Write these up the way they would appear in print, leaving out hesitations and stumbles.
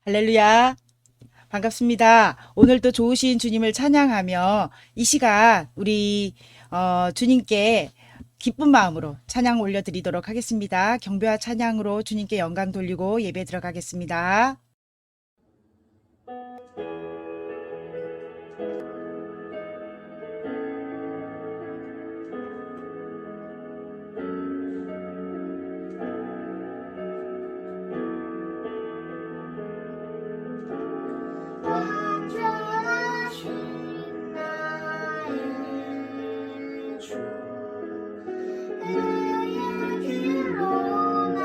할렐루야. 반갑습니다. 오늘도 좋으신 주님을 찬양하며 이 시간 우리 주님께 기쁜 마음으로 찬양 올려드리도록 하겠습니다. 경배와 찬양으로 주님께 영광 돌리고 예배 들어가겠습니다. 완전하신 나의 주 의의 길로 날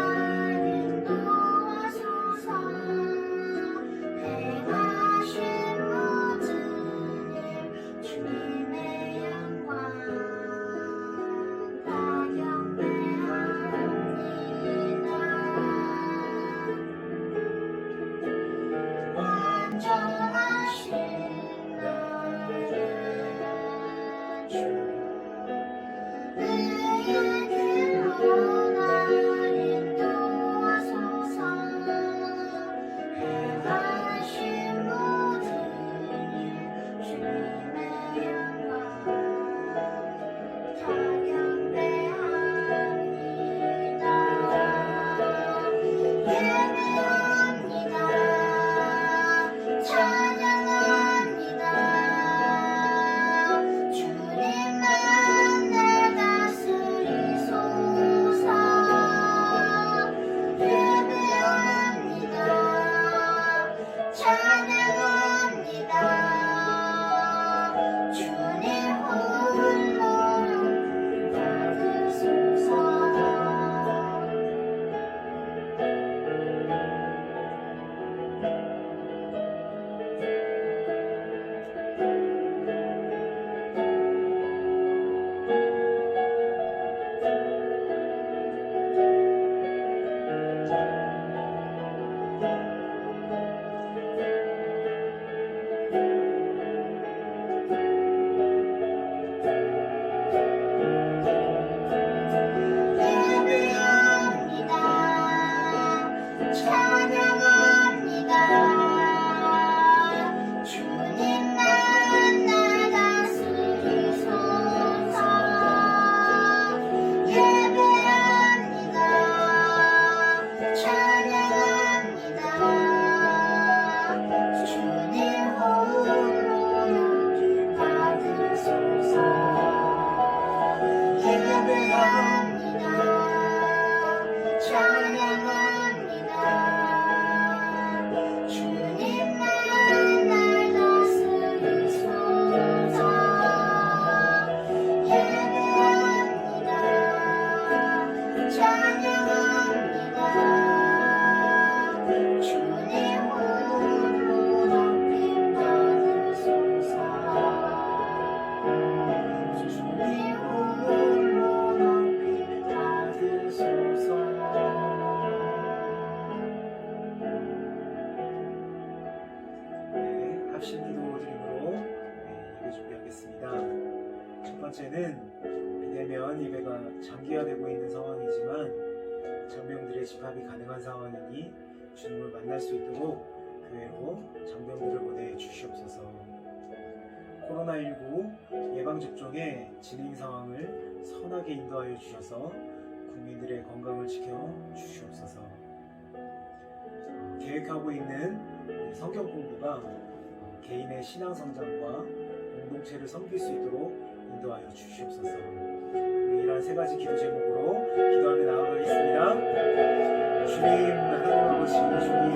인도하소서 행하신 모든 일 주님의 영광 다 경배합니다. 완전하신 나의 주 의의 길로 날 인도하소서 행하신 모든 일 주님의 영광 다 경배합니다. 예배합니다. 찬양합니다. 주님만 날 다스리소서. 예배합니다. 찬양합니다. 주님 홀로 받으소서. 예배합니다. 찬양합니다. 주님만 날 다스리소서. 예배합니다. 찬양합니다. 주님 홀로 여기 받으소서. 예배합니다. 찬양합니다. 주님만 날 다스리소서. 예배합니다. 찬양합니다. 주님 홀로 높임 받으소서. 주님 홀로 높임 받으소서. 네, 합심 기도 드림으로 예배 준비하겠습니다. 첫 번째는 비대면 예배가 장기화되고 있는 상황이지만 장병들의 집합이 가능한 상황이니 주님을 만날 수 있도록 교회로 장병들을 보내 주시옵소서. 코로나19 예방접종의 진행 상황을 선하게 인도하여 주셔서 국민들의 건강을 지켜 주시옵소서. 계획하고 있는 성경 공부가 개인의 신앙 성장과 공동체를 섬길 수 있도록 인도하여 주시옵소서. 우리 이러한 세 가지 기도 제목으로 기도하며 나아가겠습니다. 주님, 하나님 아버지, 주님,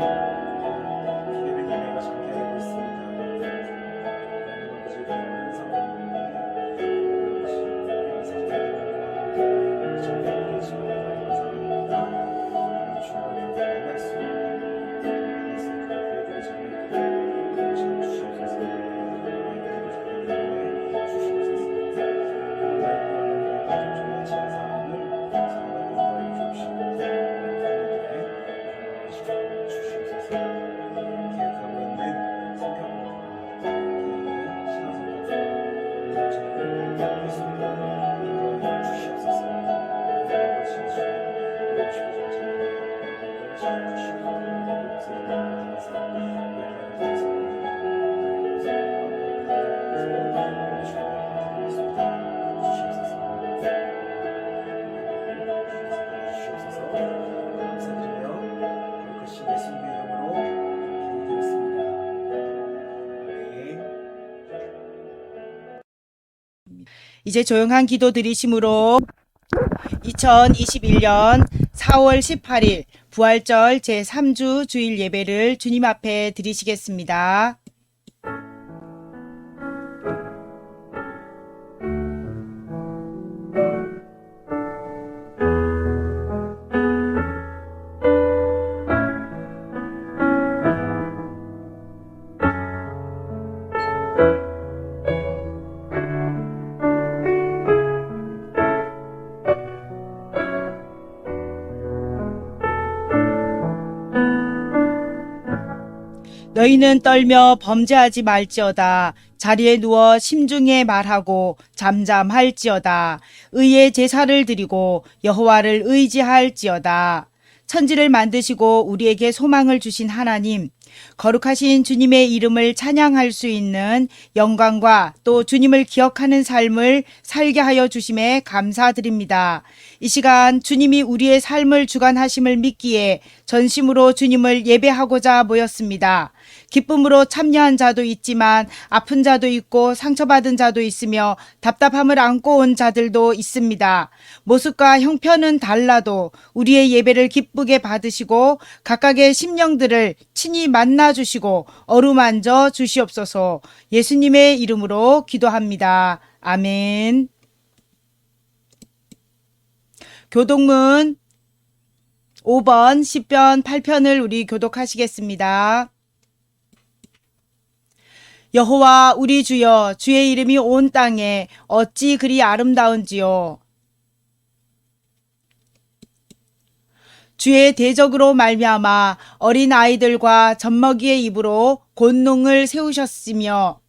비대면 예배가 장기화되고 있습니다. 하나님 아버지, 그런 상황인데 예배가 장기화되는 동안 장병들의 집합이 가능한 상황입니다. 주님을 만날 수 있는 교회들의 장면들 주시옵소서. 주시옵소서. 하나님의 지은 사항을 선하게 인도하여 주시고 주시옵소서. 계획하고 있는 성경과 개인의 신앙생활과 공동체를 예수님과 인도하여 주시옵소서. 아버지 예수 오시고 전쟁에 주시옵소서. 이제 조용한 기도 드리심으로 2021년 4월 18일 부활절 제3주 주일 예배를 주님 앞에 드리시겠습니다. 너희는 떨며 범죄하지 말지어다. 자리에 누워 심중에 말하고 잠잠할지어다. 의의 제사를 드리고 여호와를 의지할지어다. 천지를 만드시고 우리에게 소망을 주신 하나님, 거룩하신 주님의 이름을 찬양할 수 있는 영광과 또 주님을 기억하는 삶을 살게 하여 주심에 감사드립니다. 이 시간 주님이 우리의 삶을 주관하심을 믿기에 전심으로 주님을 예배하고자 모였습니다. 기쁨으로 참여한 자도 있지만 아픈 자도 있고 상처받은 자도 있으며 답답함을 안고 온 자들도 있습니다. 모습과 형편은 달라도 우리의 예배를 기쁘게 받으시고 각각의 심령들을 친히 만나주시고 어루만져 주시옵소서. 예수님의 이름으로 기도합니다. 아멘. 교독문 5번, 10편, 8편을 우리 교독하시겠습니다. 여호와 우리 주여, 주의 이름이 온 땅에 어찌 그리 아름다운지요. 주의 대적으로 말미암아 어린 아이들과 젖먹이의 입으로 곤농을 세우셨으며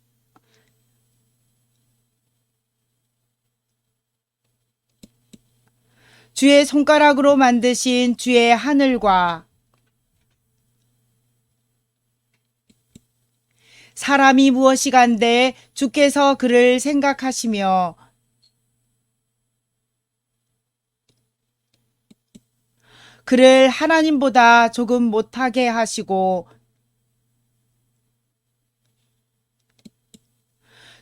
주의 손가락으로 만드신 주의 하늘과 사람이 무엇이간데 주께서 그를 생각하시며 그를 하나님보다 조금 못하게 하시고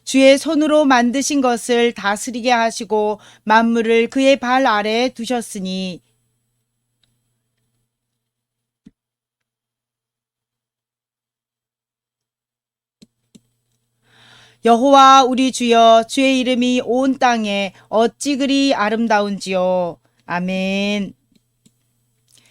주의 손으로 만드신 것을 다스리게 하시고 만물을 그의 발 아래 두셨으니 여호와 우리 주여, 주의 이름이 온 땅에 어찌 그리 아름다운지요. 아멘.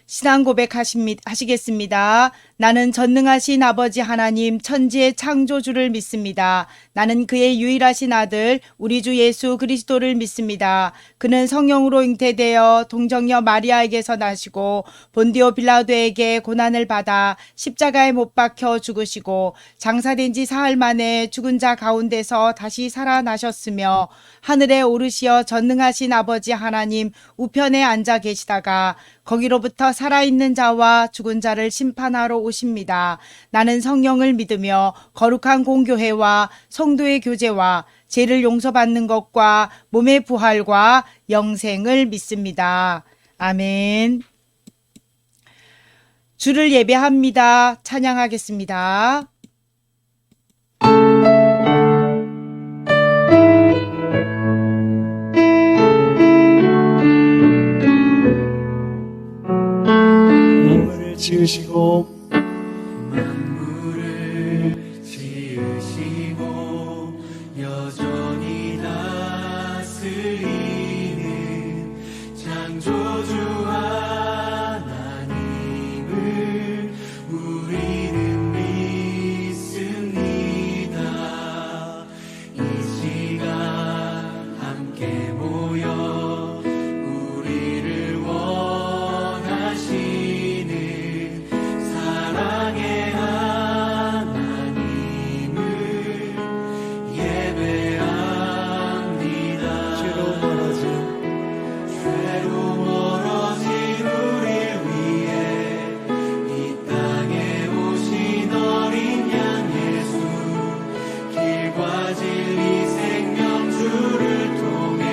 신앙 고백하시겠습니다. 나는 전능하신 아버지 하나님 천지의 창조주를 믿습니다. 나는 그의 유일하신 아들 우리 주 예수 그리스도를 믿습니다. 그는 성령으로 잉태되어 동정녀 마리아에게서 나시고 본디오 빌라도에게 고난을 받아 십자가에 못 박혀 죽으시고 장사된 지 사흘 만에 죽은 자 가운데서 다시 살아나셨으며 하늘에 오르시어 전능하신 아버지 하나님 우편에 앉아 계시다가 거기로부터 살아있는 자와 죽은 자를 심판하러 오십니다. 나는 성령을 믿으며 거룩한 공교회와 성도의 교제와 죄를 용서받는 것과 몸의 부활과 영생을 믿습니다. 아멘. 주를 예배합니다. 찬양하겠습니다. 지으시고 만물을 지으시고 여전히 다스리는 창조주 하나님을 우리는 믿습니다. 이 시간 함께 모여 우리를 원하시는 사랑의 하나님을 예배합니다. 죄로 멀어진 우릴 위해 이 땅에 오신 어린 양 예수, 길과 진리 생명주를 통해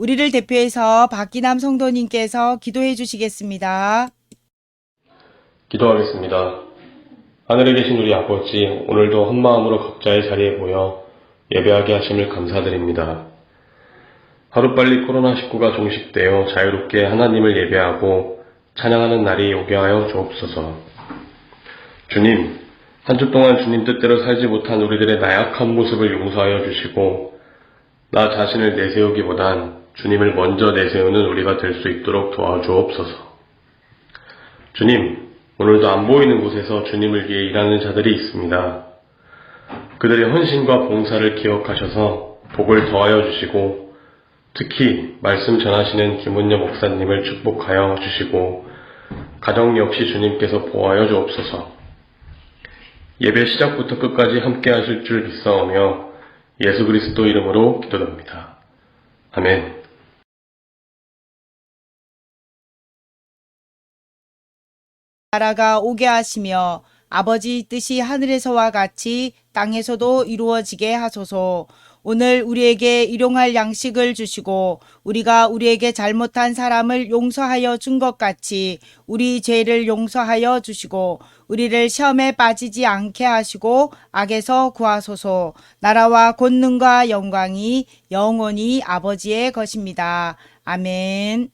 우리를 대표해서 박기남 성도님께서 기도해 주시겠습니다. 기도하겠습니다. 하늘에 계신 우리 아버지, 오늘도 한마음으로 각자의 자리에 모여 예배하게 하심을 감사드립니다. 하루빨리 코로나19가 종식되어 자유롭게 하나님을 예배하고 찬양하는 날이 오게 하여 주옵소서. 주님, 한 주 동안 주님 뜻대로 살지 못한 우리들의 나약한 모습을 용서하여 주시고 나 자신을 내세우기보단 주님을 먼저 내세우는 우리가 될 수 있도록 도와주옵소서. 주님, 오늘도 안 보이는 곳에서 주님을 위해 일하는 자들이 있습니다. 그들의 헌신과 봉사를 기억하셔서 복을 더하여 주시고 특히 말씀 전하시는 김은여 목사님을 축복하여 주시고 가정 역시 주님께서 보호하여 주옵소서. 예배 시작부터 끝까지 함께 하실 줄 믿사오며 예수 그리스도 이름으로 기도드립니다. 아멘. 나라가 오게 하시며 아버지 뜻이 하늘에서와 같이 땅에서도 이루어지게 하소서. 오늘 우리에게 일용할 양식을 주시고 우리가 우리에게 잘못한 사람을 용서하여 준 것 같이 우리 죄를 용서하여 주시고 우리를 시험에 빠지지 않게 하시고 악에서 구하소서. 나라와 권능과 영광이 영원히 아버지의 것입니다. 아멘.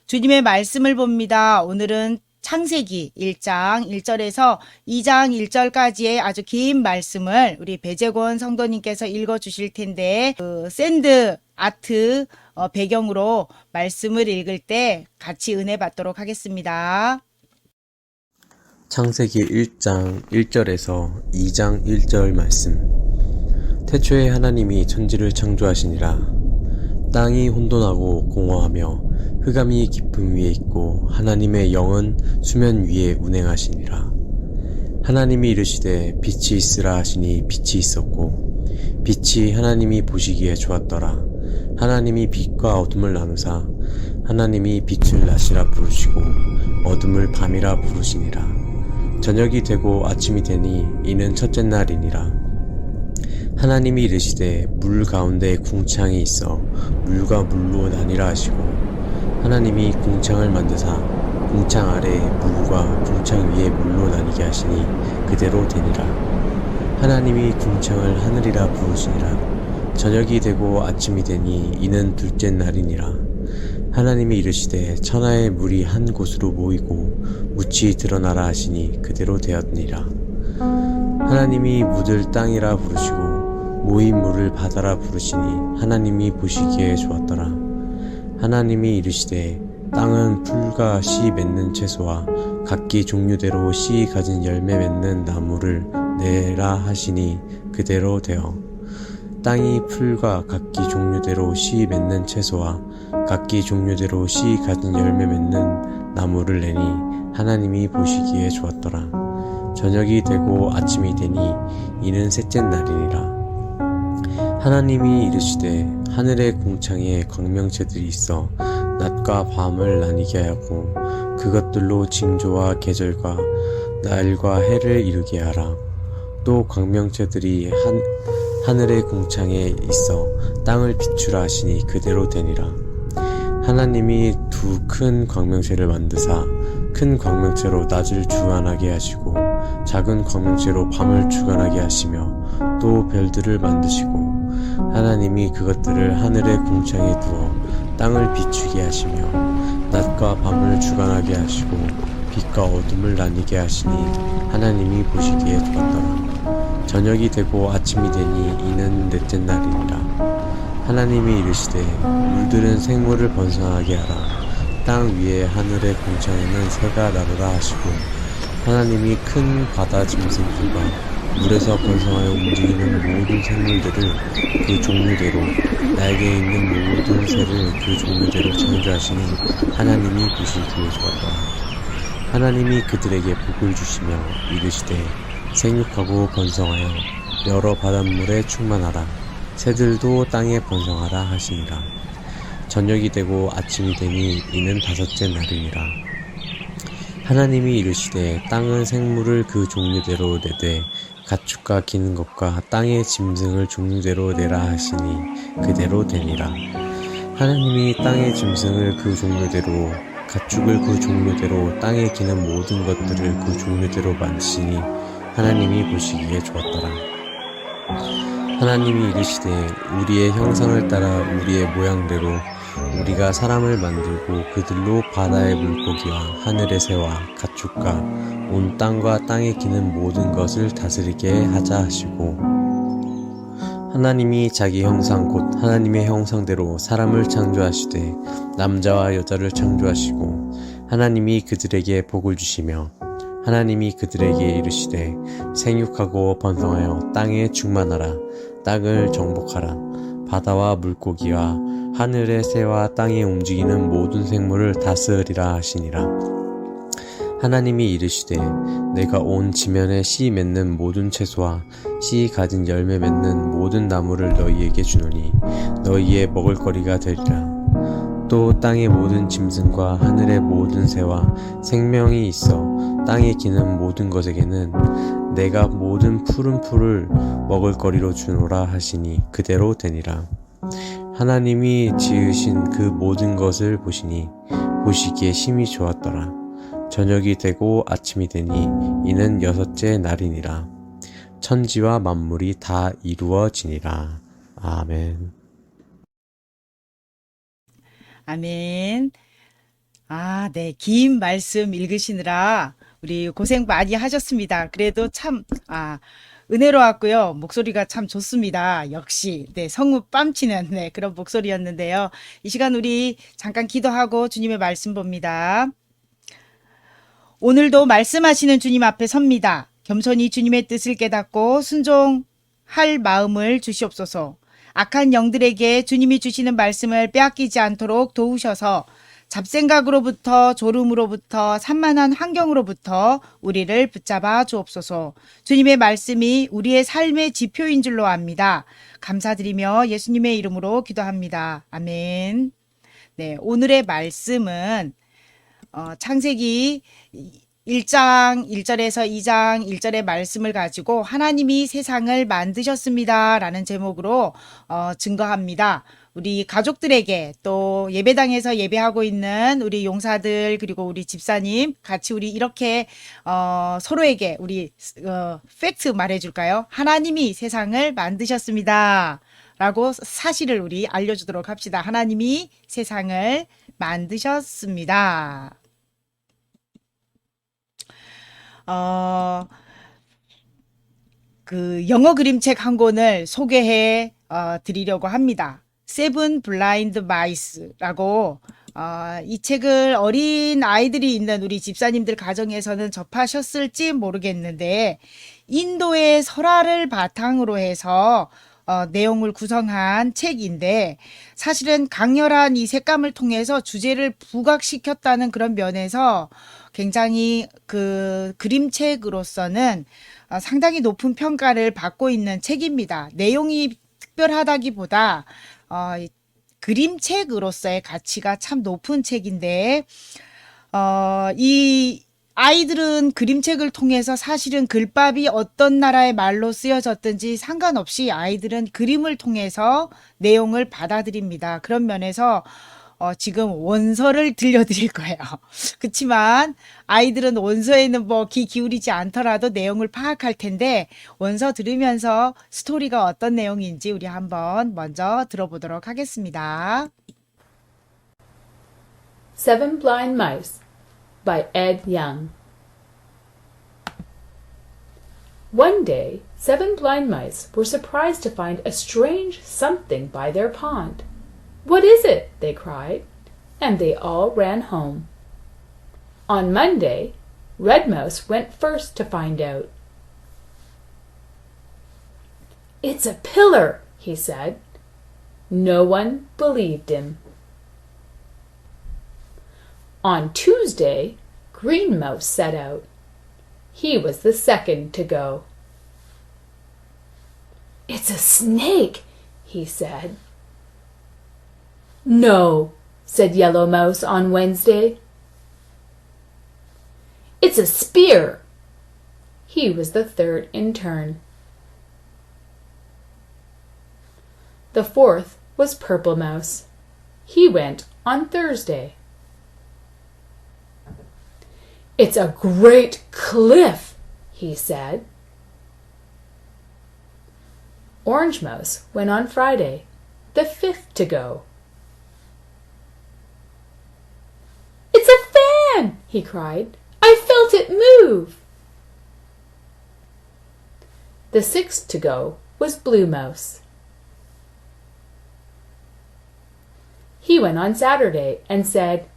주님의 말씀을 봅니다. 오늘은 창세기 1장 1절에서 2장 1절까지의 아주 긴 말씀을 우리 배재권 성도님께서 읽어주실 텐데 샌드 아트 배경으로 말씀을 읽을 때 같이 은혜 받도록 하겠습니다. 창세기 1장 1절에서 2장 1절 말씀. 태초에 하나님이 천지를 창조하시니라. 땅이 혼돈하고 공허하며 흑암이 깊음 위에 있고 하나님의 영은 수면 위에 운행하시니라. 하나님이 이르시되 빛이 있으라 하시니 빛이 있었고 빛이 하나님이 보시기에 좋았더라. 하나님이 빛과 어둠을 나누사 하나님이 빛을 낮이라 부르시고 어둠을 밤이라 부르시니라. 저녁이 되고 아침이 되니 이는 첫째 날이니라. 하나님이 이르시되 물 가운데 궁창이 있어 물과 물로 나뉘라 하시고 하나님이 궁창을 만드사 궁창 아래에 물과 궁창 위에 물로 나뉘게 하시니 그대로 되니라. 하나님이 궁창을 하늘이라 부르시니라. 저녁이 되고 아침이 되니 이는 둘째 날이니라. 하나님이 이르시되 천하의 물이 한 곳으로 모이고 묻이 드러나라 하시니 그대로 되었니라. 하나님이 묻을 땅이라 부르시고 모인 물을 바다라 부르시니 하나님이 보시기에 좋았더라. 하나님이 이르시되 땅은 풀과 씨 맺는 채소와 각기 종류대로 씨 가진 열매 맺는 나무를 내라 하시니 그대로 되어 땅이 풀과 각기 종류대로 씨 맺는 채소와 각기 종류대로 씨 가진 열매 맺는 나무를 내니 하나님이 보시기에 좋았더라. 저녁이 되고 아침이 되니 이는 셋째 날이니라. 하나님이 이르시되 하늘의 궁창에 광명체들이 있어 낮과 밤을 나뉘게 하고 그것들로 징조와 계절과 날과 해를 이루게 하라. 또 광명체들이 하늘의 궁창에 있어 땅을 비추라 하시니 그대로 되니라. 하나님이 두 큰 광명체를 만드사 큰 광명체로 낮을 주관하게 하시고 작은 광명체로 밤을 주관하게 하시며 또 별들을 만드시고 하나님이 그것들을 하늘의 궁창에 두어 땅을 비추게 하시며 낮과 밤을 주관하게 하시고 빛과 어둠을 나뉘게 하시니 하나님이 보시기에 좋았더라. 저녁이 되고 아침이 되니 이는 넷째 날이니라. 하나님이 이르시되 물들은 생물을 번성하게 하라. 땅 위에 하늘의 궁창에는 새가 나르라 하시고 하나님이 큰 바다 짐승들과 물에서 번성하여 움직이는 모든 생물들을 그 종류대로 날개 있는 모든 새를 그 종류대로 창조하시니 하나님이 보시기에 좋았더라. 하나님이 그들에게 복을 주시며 이르시되 생육하고 번성하여 여러 바닷물에 충만하라. 새들도 땅에 번성하라 하시니라. 저녁이 되고 아침이 되니 이는 다섯째 날이니라. 하나님이 이르시되 땅은 생물을 그 종류대로 내되 가축과 기는 것과 땅의 짐승을 종류대로 내라 하시니 그대로 되니라. 하나님이 땅의 짐승을 그 종류대로 가축을 그 종류대로 땅에 기는 모든 것들을 그 종류대로 만드시니 하나님이 보시기에 좋았더라. 하나님이 이르시되 우리의 형상을 따라 우리의 모양대로 우리가 사람을 만들고 그들로 바다의 물고기와 하늘의 새와 가축과 온 땅과 땅에 기는 모든 것을 다스리게 하자 하시고 하나님이 자기 형상 곧 하나님의 형상대로 사람을 창조하시되 남자와 여자를 창조하시고 하나님이 그들에게 복을 주시며 하나님이 그들에게 이르시되 생육하고 번성하여 땅에 충만하라 땅을 정복하라 바다와 물고기와 하늘의 새와 땅에 움직이는 모든 생물을 다스리라 하시니라. 하나님이 이르시되 내가 온 지면에 씨 맺는 모든 채소와 씨 가진 열매 맺는 모든 나무를 너희에게 주노니 너희의 먹을거리가 되리라. 또 땅의 모든 짐승과 하늘의 모든 새와 생명이 있어 땅에 기는 모든 것에게는 내가 모든 푸른 풀을 먹을거리로 주노라 하시니 그대로 되니라. 하나님이 지으신 그 모든 것을 보시니 보시기에 심히 좋았더라. 저녁이 되고 아침이 되니 이는 여섯째 날이니라. 천지와 만물이 다 이루어지니라. 아멘. 아멘. 아, 네. 긴 말씀 읽으시느라 우리 고생 많이 하셨습니다. 그래도 참, 은혜로웠고요. 목소리가 참 좋습니다. 역시, 네. 성우 뺨치는, 네. 그런 목소리였는데요. 이 시간 우리 잠깐 기도하고 주님의 말씀 봅니다. 오늘도 말씀하시는 주님 앞에 섭니다. 겸손히 주님의 뜻을 깨닫고 순종할 마음을 주시옵소서. 악한 영들에게 주님이 주시는 말씀을 빼앗기지 않도록 도우셔서 잡생각으로부터 졸음으로부터 산만한 환경으로부터 우리를 붙잡아 주옵소서. 주님의 말씀이 우리의 삶의 지표인 줄로 압니다. 감사드리며 예수님의 이름으로 기도합니다. 아멘. 네, 오늘의 말씀은 창세기 1장 1절에서 2장 1절의 말씀을 가지고 하나님이 세상을 만드셨습니다 라는 제목으로 증거합니다. 우리 가족들에게 또 예배당에서 예배하고 있는 우리 용사들 그리고 우리 집사님 같이 우리 이렇게 서로에게 우리 팩트 말해줄까요? 하나님이 세상을 만드셨습니다 라고 사실을 우리 알려주도록 합시다. 하나님이 세상을 만드셨습니다. 그 영어 그림책 한 권을 소개해 드리려고 합니다. 세븐 블라인드 마이스라고 이 책을 어린 아이들이 있는 우리 집사님들 가정에서는 접하셨을지 모르겠는데 인도의 설화를 바탕으로 해서 내용을 구성한 책인데 사실은 강렬한 이 색감을 통해서 주제를 부각시켰다는 그런 면에서 굉장히 그 그림책으로서는 상당히 높은 평가를 받고 있는 책입니다. 내용이 특별하다기보다 그림책으로서의 가치가 참 높은 책인데 이 아이들은 그림책을 통해서 사실은 글밥이 어떤 나라의 말로 쓰여졌든지 상관없이 아이들은 그림을 통해서 내용을 받아들입니다. 그런 면에서 지금 원서를 들려드릴 거예요. 그렇지만 아이들은 원서에는 뭐 귀 기울이지 않더라도 내용을 파악할 텐데 원서 들으면서 스토리가 어떤 내용인지 우리 한번 먼저 들어보도록 하겠습니다. Seven Blind Mice by Ed Young. One day, 7 blind mice were surprised to find a strange something by their pond. "What is it?" they cried, and they all ran home. On Monday, Red Mouse went first to find out. "It's a pillar," he said. No one believed him. On Tuesday, Green Mouse set out. He was the second to go. "It's a snake," he said. "No," said Yellow Mouse on Wednesday. "It's a spear." He was the third in turn. The fourth was Purple Mouse. He went on Thursday. It's a great cliff, he said. Orange Mouse went on Friday, the 5th to go. It's a fan, he cried. I felt it move. The 6th to go was Blue Mouse. He went on Saturday and said,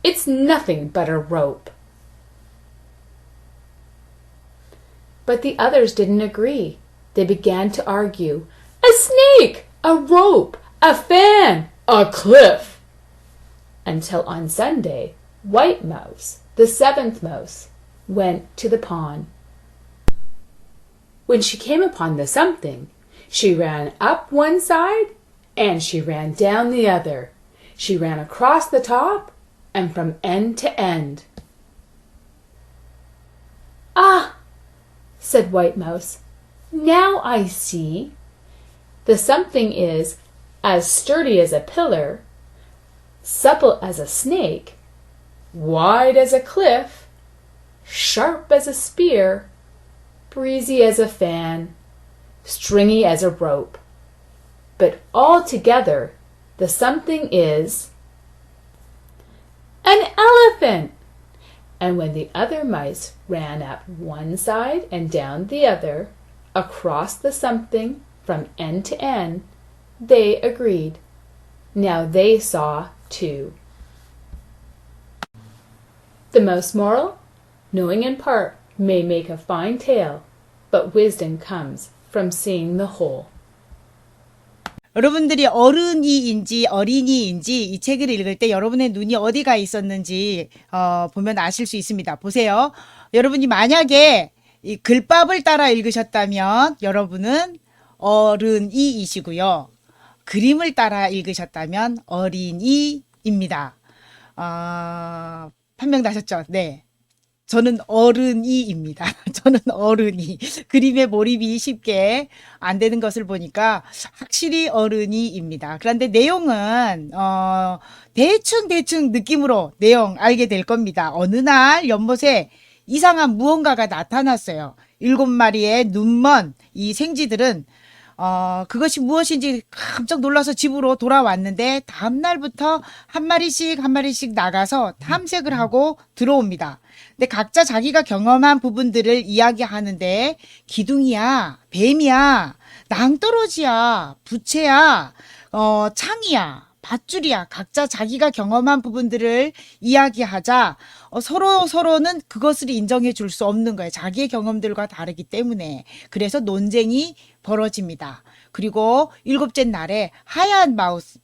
It's nothing but a rope. But the others didn't agree. They began to argue. A snake, a rope, a fan, a cliff. Until on Sunday, White Mouse, the 7th mouse, went to the pond. When she came upon the something, she ran up one side and she ran down the other. She ran across the top and from end to end. Ah, said White Mouse, now I see. The something is as sturdy as a pillar, supple as a snake, wide as a cliff, sharp as a spear, breezy as a fan, stringy as a rope. But altogether, the something is an elephant. And when the other mice ran up one side and down the other, across the something from end to end, they agreed. Now they saw too. The mouse moral? Knowing in part may make a fine tale, but wisdom comes from seeing the whole. 여러분들이 어른이인지 어린이인지 이 책을 읽을 때 여러분의 눈이 어디가 있었는지 보면 아실 수 있습니다. 보세요. 여러분이 만약에 이 글밥을 따라 읽으셨다면 여러분은 어른이이시고요. 그림을 따라 읽으셨다면 어린이입니다. 판명나셨죠? 네. 저는 어른이입니다. 저는 어른이. 그림에 몰입이 쉽게 안 되는 것을 보니까 확실히 어른이입니다. 그런데 내용은 대충 느낌으로 내용 알게 될 겁니다. 어느 날 연못에 이상한 무언가가 나타났어요. 7마리의 눈먼 이 생쥐들은 그것이 무엇인지 깜짝 놀라서 집으로 돌아왔는데 다음 날부터 한 마리씩 나가서 탐색을 하고 들어옵니다. 근데 각자 자기가 경험한 부분들을 이야기하는데 기둥이야, 뱀이야, 낭떠러지야, 부채야, 창이야, 밧줄이야. 각자 자기가 경험한 부분들을 이야기하자 서로는 그것을 인정해 줄 수 없는 거예요. 자기의 경험들과 다르기 때문에. 그래서 논쟁이 벌어집니다. 그리고 7째 날에 하얀 마우스,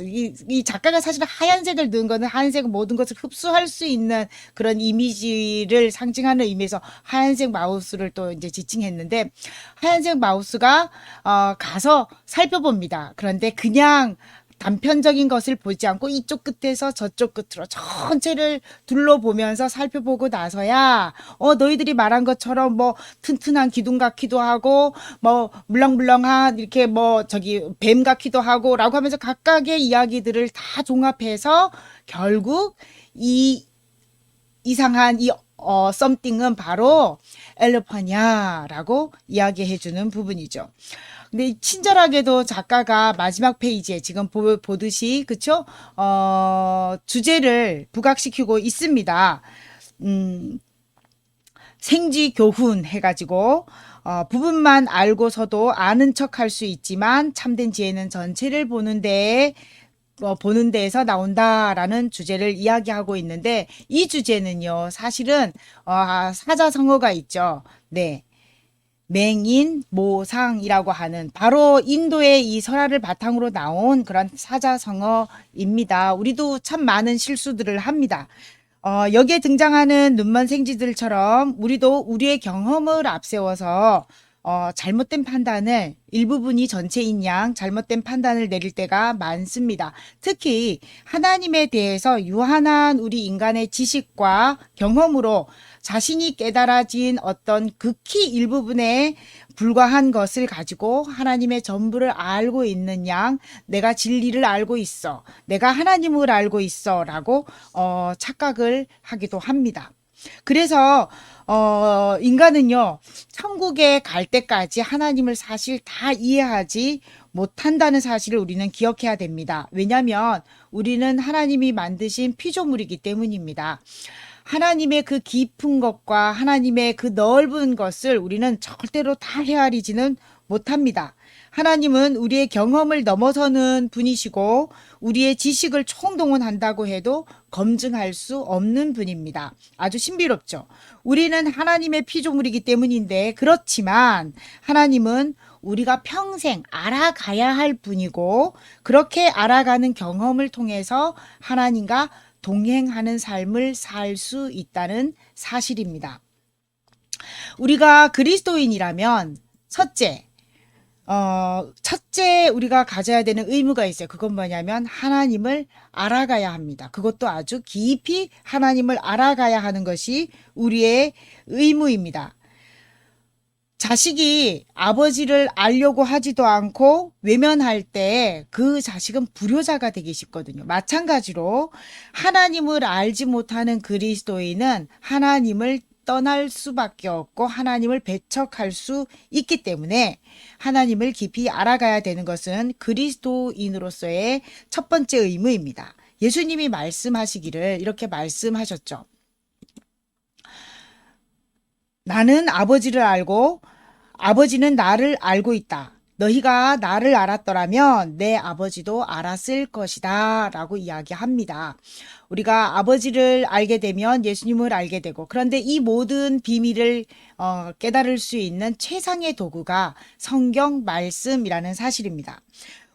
이 작가가 사실 하얀색을 넣은 거는 하얀색은 모든 것을 흡수할 수 있는 그런 이미지를 상징하는 의미에서 하얀색 마우스를 또 이제 지칭했는데 하얀색 마우스가 가서 살펴봅니다. 그런데 그냥 단편적인 것을 보지 않고 이쪽 끝에서 저쪽 끝으로 전체를 둘러보면서 살펴보고 나서야 너희들이 말한 것처럼 뭐 튼튼한 기둥 같기도 하고 뭐 물렁물렁한 이렇게 뭐 저기 뱀 같기도 하고 라고 하면서 각각의 이야기들을 다 종합해서 결국 이 이상한 이 썸띵은 바로 엘리펀이야라고 이야기해주는 부분이죠. 근데 친절하게도 작가가 마지막 페이지에 지금 보듯이 그쵸? 주제를 부각시키고 있습니다. 생쥐 교훈 해가지고 부분만 알고서도 아는 척 할 수 있지만 참된 지혜는 전체를 보는 데에서 나온다라는 주제를 이야기하고 있는데 이 주제는요 사실은 사자성어가 있죠. 네. 맹인, 모상이라고 하는 바로 인도의 이 설화를 바탕으로 나온 그런 사자성어입니다. 우리도 참 많은 실수들을 합니다. 여기에 등장하는 눈먼 생쥐들처럼 우리도 우리의 경험을 앞세워서 잘못된 판단을 일부분이 전체인 양 잘못된 판단을 내릴 때가 많습니다. 특히 하나님에 대해서 유한한 우리 인간의 지식과 경험으로 자신이 깨달아진 어떤 극히 일부분의 불과한 것을 가지고 하나님의 전부를 알고 있는 양, 내가 진리를 알고 있어, 내가 하나님을 알고 있어 라고 착각을 하기도 합니다. 그래서 인간은요, 천국에 갈 때까지 하나님을 사실 다 이해하지 못한다는 사실을 우리는 기억해야 됩니다. 왜냐하면 우리는 하나님이 만드신 피조물이기 때문입니다. 하나님의 그 깊은 것과 하나님의 그 넓은 것을 우리는 절대로 다 헤아리지는 못합니다. 하나님은 우리의 경험을 넘어서는 분이시고 우리의 지식을 총동원한다고 해도 검증할 수 없는 분입니다. 아주 신비롭죠. 우리는 하나님의 피조물이기 때문인데, 그렇지만 하나님은 우리가 평생 알아가야 할 분이고, 그렇게 알아가는 경험을 통해서 하나님과 동행하는 삶을 살 수 있다는 사실입니다. 우리가 그리스도인이라면 첫째 우리가 가져야 되는 의무가 있어요. 그건 뭐냐면 하나님을 알아가야 합니다. 그것도 아주 깊이 하나님을 알아가야 하는 것이 우리의 의무입니다. 자식이 아버지를 알려고 하지도 않고 외면할 때 그 자식은 불효자가 되기 쉽거든요. 마찬가지로 하나님을 알지 못하는 그리스도인은 하나님을 떠날 수밖에 없고 하나님을 배척할 수 있기 때문에 하나님을 깊이 알아가야 되는 것은 그리스도인으로서의 첫 번째 의무입니다. 예수님이 말씀하시기를 이렇게 말씀하셨죠. 나는 아버지를 알고 아버지는 나를 알고 있다. 너희가 나를 알았더라면 내 아버지도 알았을 것이다 라고 이야기합니다. 우리가 아버지를 알게 되면 예수님을 알게 되고, 그런데 이 모든 비밀을 깨달을 수 있는 최상의 도구가 성경 말씀이라는 사실입니다.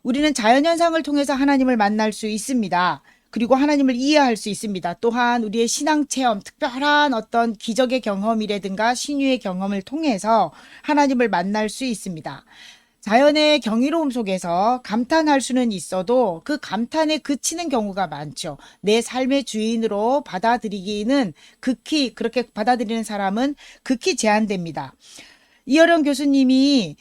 우리는 자연현상을 통해서 하나님을 만날 수 있습니다. 그리고 하나님을 이해할 수 있습니다. 또한 우리의 신앙체험, 특별한 어떤 기적의 경험이라든가 신유의 경험을 통해서 하나님을 만날 수 있습니다. 자연의 경이로움 속에서 감탄할 수는 있어도 그 감탄에 그치는 경우가 많죠. 내 삶의 주인으로 받아들이기는 그렇게 받아들이는 사람은 극히 제한됩니다. 이어령 교수님이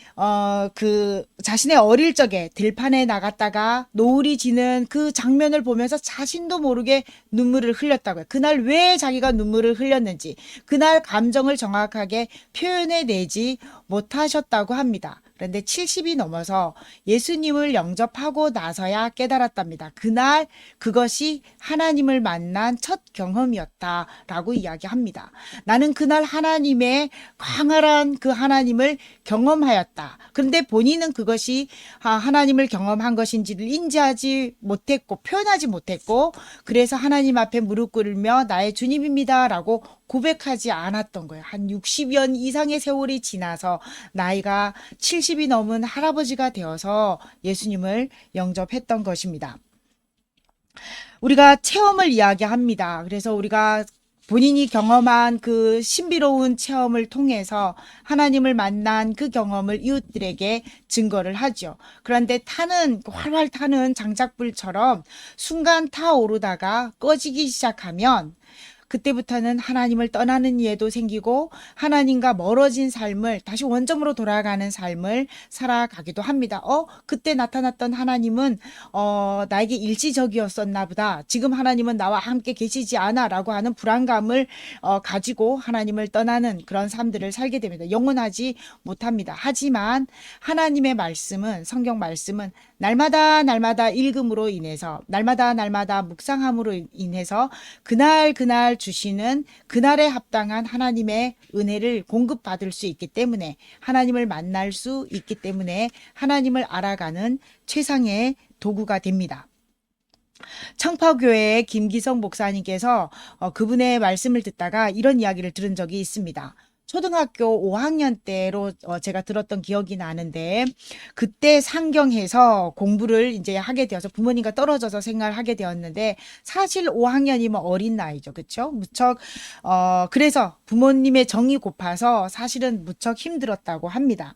자신의 어릴 적에 들판에 나갔다가 노을이 지는 그 장면을 보면서 자신도 모르게 눈물을 흘렸다고요. 그날 왜 자기가 눈물을 흘렸는지, 그날 감정을 정확하게 표현해내지 못하셨다고 합니다. 그런데 70이 넘어서 예수님을 영접하고 나서야 깨달았답니다. 그날 그것이 하나님을 만난 첫 경험이었다라고 이야기합니다. 나는 그날 하나님의 광활한 그 하나님을 경험하였다. 그런데 본인은 그것이 하나님을 경험한 것인지를 인지하지 못했고 표현하지 못했고, 그래서 하나님 앞에 무릎 꿇으며 나의 주님입니다라고 고백하지 않았던 거예요. 한 60년 이상의 세월이 지나서 나이가 70이 넘은 할아버지가 되어서 예수님을 영접했던 것입니다. 우리가 체험을 이야기합니다. 그래서 우리가 본인이 경험한 그 신비로운 체험을 통해서 하나님을 만난 그 경험을 이웃들에게 증거를 하죠. 그런데 활활 타는 장작불처럼 순간 타오르다가 꺼지기 시작하면 그때부터는 하나님을 떠나는 예도 생기고 하나님과 멀어진 삶을, 다시 원점으로 돌아가는 삶을 살아가기도 합니다. 그때 나타났던 하나님은 나에게 일시적이었었나 보다. 지금 하나님은 나와 함께 계시지 않아 라고 하는 불안감을 가지고 하나님을 떠나는 그런 삶들을 살게 됩니다. 영원하지 못합니다. 하지만 하나님의 말씀은, 성경 말씀은 날마다 읽음으로 인해서, 날마다 묵상함으로 인해서 그날 주시는 그날에 합당한 하나님의 은혜를 공급받을 수 있기 때문에, 하나님을 만날 수 있기 때문에 하나님을 알아가는 최상의 도구가 됩니다. 청파교회의 김기성 목사님께서 그분의 말씀을 듣다가 이런 이야기를 들은 적이 있습니다. 초등학교 5학년 때로 제가 들었던 기억이 나는데, 그때 상경해서 공부를 이제 하게 되어서 부모님과 떨어져서 생활을 하게 되었는데, 사실 5학년이면 어린 나이죠. 그렇죠? 무척 그래서 부모님의 정이 고파서 사실은 무척 힘들었다고 합니다.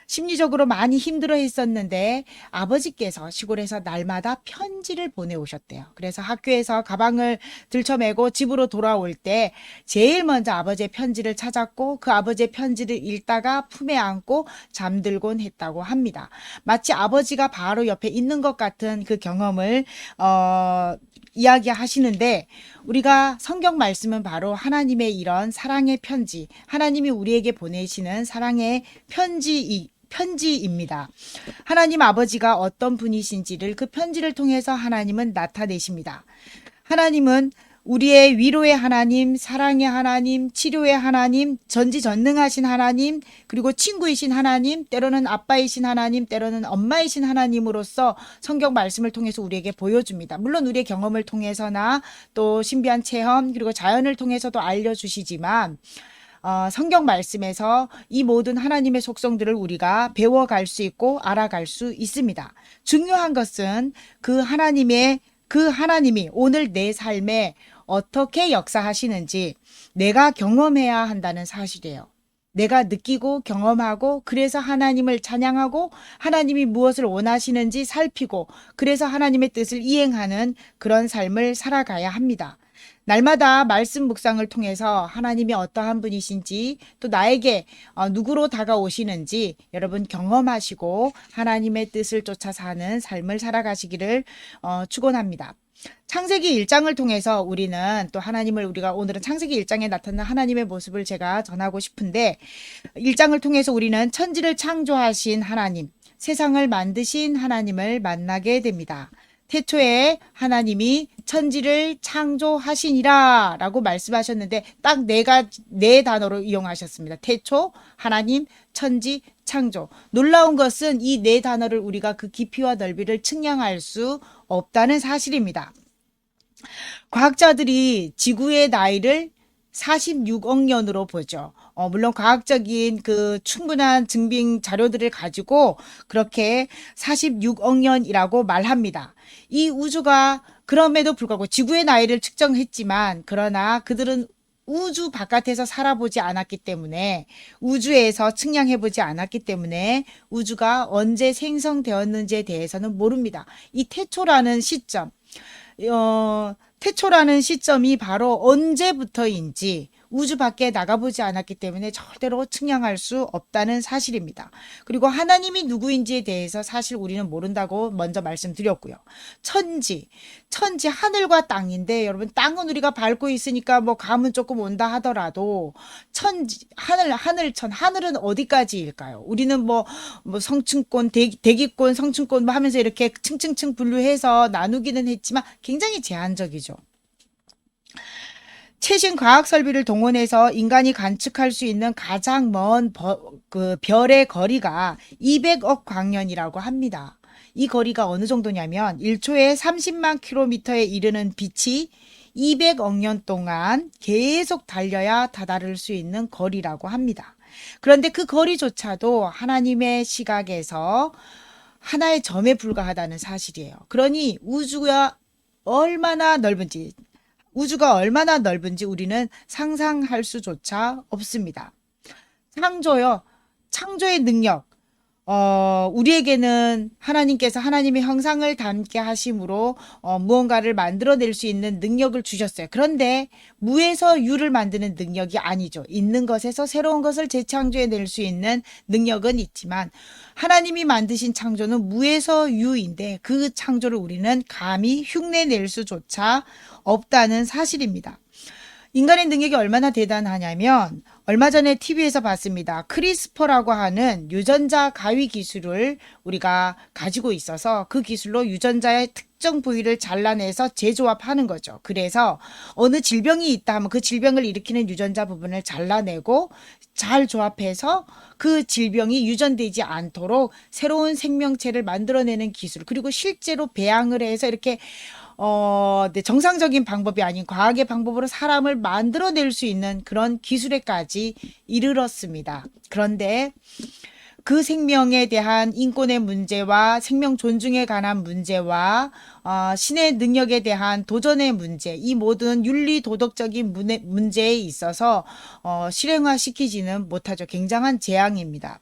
심리적으로 많이 힘들어 했었는데 아버지께서 시골에서 날마다 편지를 보내오셨대요. 그래서 학교에서 가방을 들쳐매고 집으로 돌아올 때 제일 먼저 아버지의 편지를 찾았고 그 아버지의 편지를 읽다가 품에 안고 잠들곤 했다고 합니다. 마치 아버지가 바로 옆에 있는 것 같은 그 경험을 이야기하시는데 우리가 성경 말씀은 바로 하나님의 이런 사랑의 편지, 하나님이 우리에게 보내시는 사랑의 편지입니다. 하나님 아버지가 어떤 분이신지를 그 편지를 통해서 하나님은 나타내십니다. 하나님은 우리의 위로의 하나님, 사랑의 하나님, 치료의 하나님, 전지전능하신 하나님, 그리고 친구이신 하나님, 때로는 아빠이신 하나님, 때로는 엄마이신 하나님으로서 성경 말씀을 통해서 우리에게 보여줍니다. 물론 우리의 경험을 통해서나 또 신비한 체험, 그리고 자연을 통해서도 알려주시지만 성경 말씀에서 이 모든 하나님의 속성들을 우리가 배워갈 수 있고 알아갈 수 있습니다. 중요한 것은 그 하나님이 오늘 내 삶에 어떻게 역사하시는지 내가 경험해야 한다는 사실이에요. 내가 느끼고 경험하고 그래서 하나님을 찬양하고 하나님이 무엇을 원하시는지 살피고 그래서 하나님의 뜻을 이행하는 그런 삶을 살아가야 합니다. 날마다 말씀 묵상을 통해서 하나님이 어떠한 분이신지 또 나에게 누구로 다가오시는지 여러분 경험하시고 하나님의 뜻을 쫓아 사는 삶을 살아가시기를 축원합니다. 창세기 1장을 통해서 우리는 또 하나님을 우리가 오늘은 창세기 1장에 나타난 하나님의 모습을 제가 전하고 싶은데 1장을 통해서 우리는 천지를 창조하신 하나님, 세상을 만드신 하나님을 만나게 됩니다. 태초에 하나님이 천지를 창조하시니라 라고 말씀하셨는데 딱 네 단어로 이용하셨습니다. 태초, 하나님, 천지, 창조. 놀라운 것은 이 네 단어를 우리가 그 깊이와 넓이를 측량할 수 없다는 사실입니다. 과학자들이 지구의 나이를 46억 년으로 보죠. 물론 과학적인 그 충분한 증빙 자료들을 가지고 그렇게 46억 년이라고 말합니다. 이 우주가 그럼에도 불구하고 지구의 나이를 측정했지만 그러나 그들은 우주 바깥에서 살아보지 않았기 때문에 우주에서 측량해보지 않았기 때문에 우주가 언제 생성되었는지에 대해서는 모릅니다. 이 태초라는 시점이 바로 언제부터인지 우주 밖에 나가보지 않았기 때문에 절대로 측량할 수 없다는 사실입니다. 그리고 하나님이 누구인지에 대해서 사실 우리는 모른다고 먼저 말씀드렸고요. 천지 하늘과 땅인데 여러분 땅은 우리가 밟고 있으니까 뭐 감은 조금 온다 하더라도 천지 하늘은 어디까지일까요? 우리는 뭐 성층권, 대기권, 성층권 뭐 하면서 이렇게 층층층 분류해서 나누기는 했지만 굉장히 제한적이죠. 최신 과학 설비를 동원해서 인간이 관측할 수 있는 가장 먼 별의 거리가 200억 광년이라고 합니다. 이 거리가 어느 정도냐면 1초에 30만 킬로미터에 이르는 빛이 200억 년 동안 계속 달려야 다다를 수 있는 거리라고 합니다. 그런데 그 거리조차도 하나님의 시각에서 하나의 점에 불과하다는 사실이에요. 그러니 우주가 얼마나 넓은지 우리는 상상할 수조차 없습니다. 창조의 능력, 우리에게는 하나님께서 하나님의 형상을 닮게 하심으로 무언가를 만들어낼 수 있는 능력을 주셨어요. 그런데 무에서 유를 만드는 능력이 아니죠. 있는 것에서 새로운 것을 재창조해낼 수 있는 능력은 있지만 하나님이 만드신 창조는 무에서 유인데 그 창조를 우리는 감히 흉내낼 수조차 없다는 사실입니다. 인간의 능력이 얼마나 대단하냐면 얼마 전에 TV에서 봤습니다. 크리스퍼라고 하는 유전자 가위 기술을 우리가 가지고 있어서 그 기술로 유전자의 특정 부위를 잘라내서 재조합하는 거죠. 그래서 어느 질병이 있다 하면 그 질병을 일으키는 유전자 부분을 잘라내고 잘 조합해서 그 질병이 유전되지 않도록 새로운 생명체를 만들어내는 기술, 그리고 실제로 배양을 해서 이렇게 정상적인 방법이 아닌 과학의 방법으로 사람을 만들어낼 수 있는 그런 기술에까지 이르렀습니다. 그런데 그 생명에 대한 인권의 문제와 생명 존중에 관한 문제와 신의 능력에 대한 도전의 문제, 이 모든 윤리 도덕적인 문제에 있어서 실행화시키지는 못하죠. 굉장한 재앙입니다.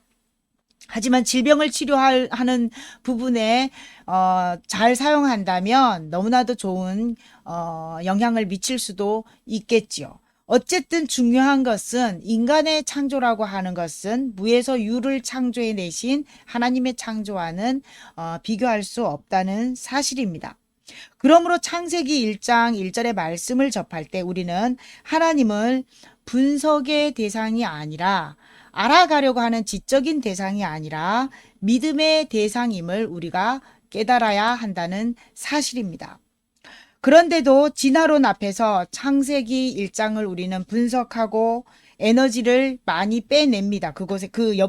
하지만 질병을 치료하는 부분에 잘 사용한다면 너무나도 좋은 영향을 미칠 수도 있겠지요. 어쨌든 중요한 것은 인간의 창조라고 하는 것은 무에서 유를 창조해 내신 하나님의 창조와는 비교할 수 없다는 사실입니다. 그러므로 창세기 1장 1절의 말씀을 접할 때 우리는 하나님을 분석의 대상이 아니라 알아가려고 하는 지적인 대상이 아니라 믿음의 대상임을 우리가 깨달아야 한다는 사실입니다. 그런데도 진화론 앞에서 창세기 1장을 우리는 분석하고 에너지를 많이 빼냅니다. 그곳에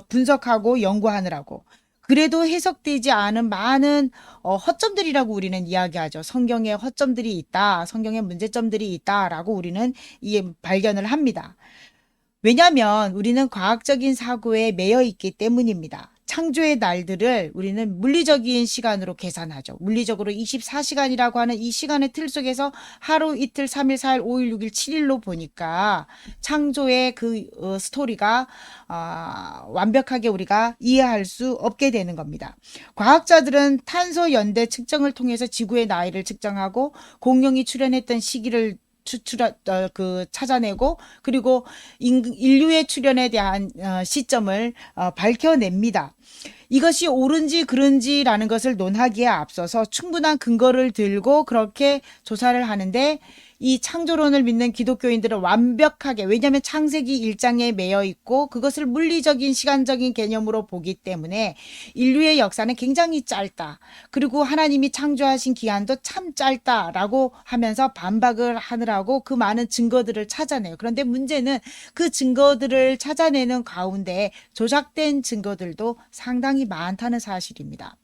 분석하고 연구하느라고. 그래도 해석되지 않은 많은 허점들이라고 우리는 이야기하죠. 성경에 허점들이 있다. 성경에 문제점들이 있다라고 우리는 발견을 합니다. 왜냐하면 우리는 과학적인 사고에 매여 있기 때문입니다. 창조의 날들을 우리는 물리적인 시간으로 계산하죠. 물리적으로 24시간이라고 하는 이 시간의 틀 속에서 하루, 이틀, 3일, 4일, 5일, 6일, 7일로 보니까 창조의 그 스토리가 완벽하게 우리가 이해할 수 없게 되는 겁니다. 과학자들은 탄소 연대 측정을 통해서 지구의 나이를 측정하고 공룡이 출현했던 시기를 찾아내고 그리고 인류의 출현에 대한 시점을 밝혀냅니다. 이것이 옳은지 그른지라는 것을 논하기에 앞서서 충분한 근거를 들고 그렇게 조사를 하는데 이 창조론을 믿는 기독교인들은 완벽하게 왜냐하면 창세기 1장에 매여 있고 그것을 물리적인 시간적인 개념으로 보기 때문에 인류의 역사는 굉장히 짧다. 그리고 하나님이 창조하신 기한도 참 짧다라고 하면서 반박을 하느라고 그 많은 증거들을 찾아내요. 그런데 문제는 그 증거들을 찾아내는 가운데 조작된 증거들도 상당히 많다는 사실입니다.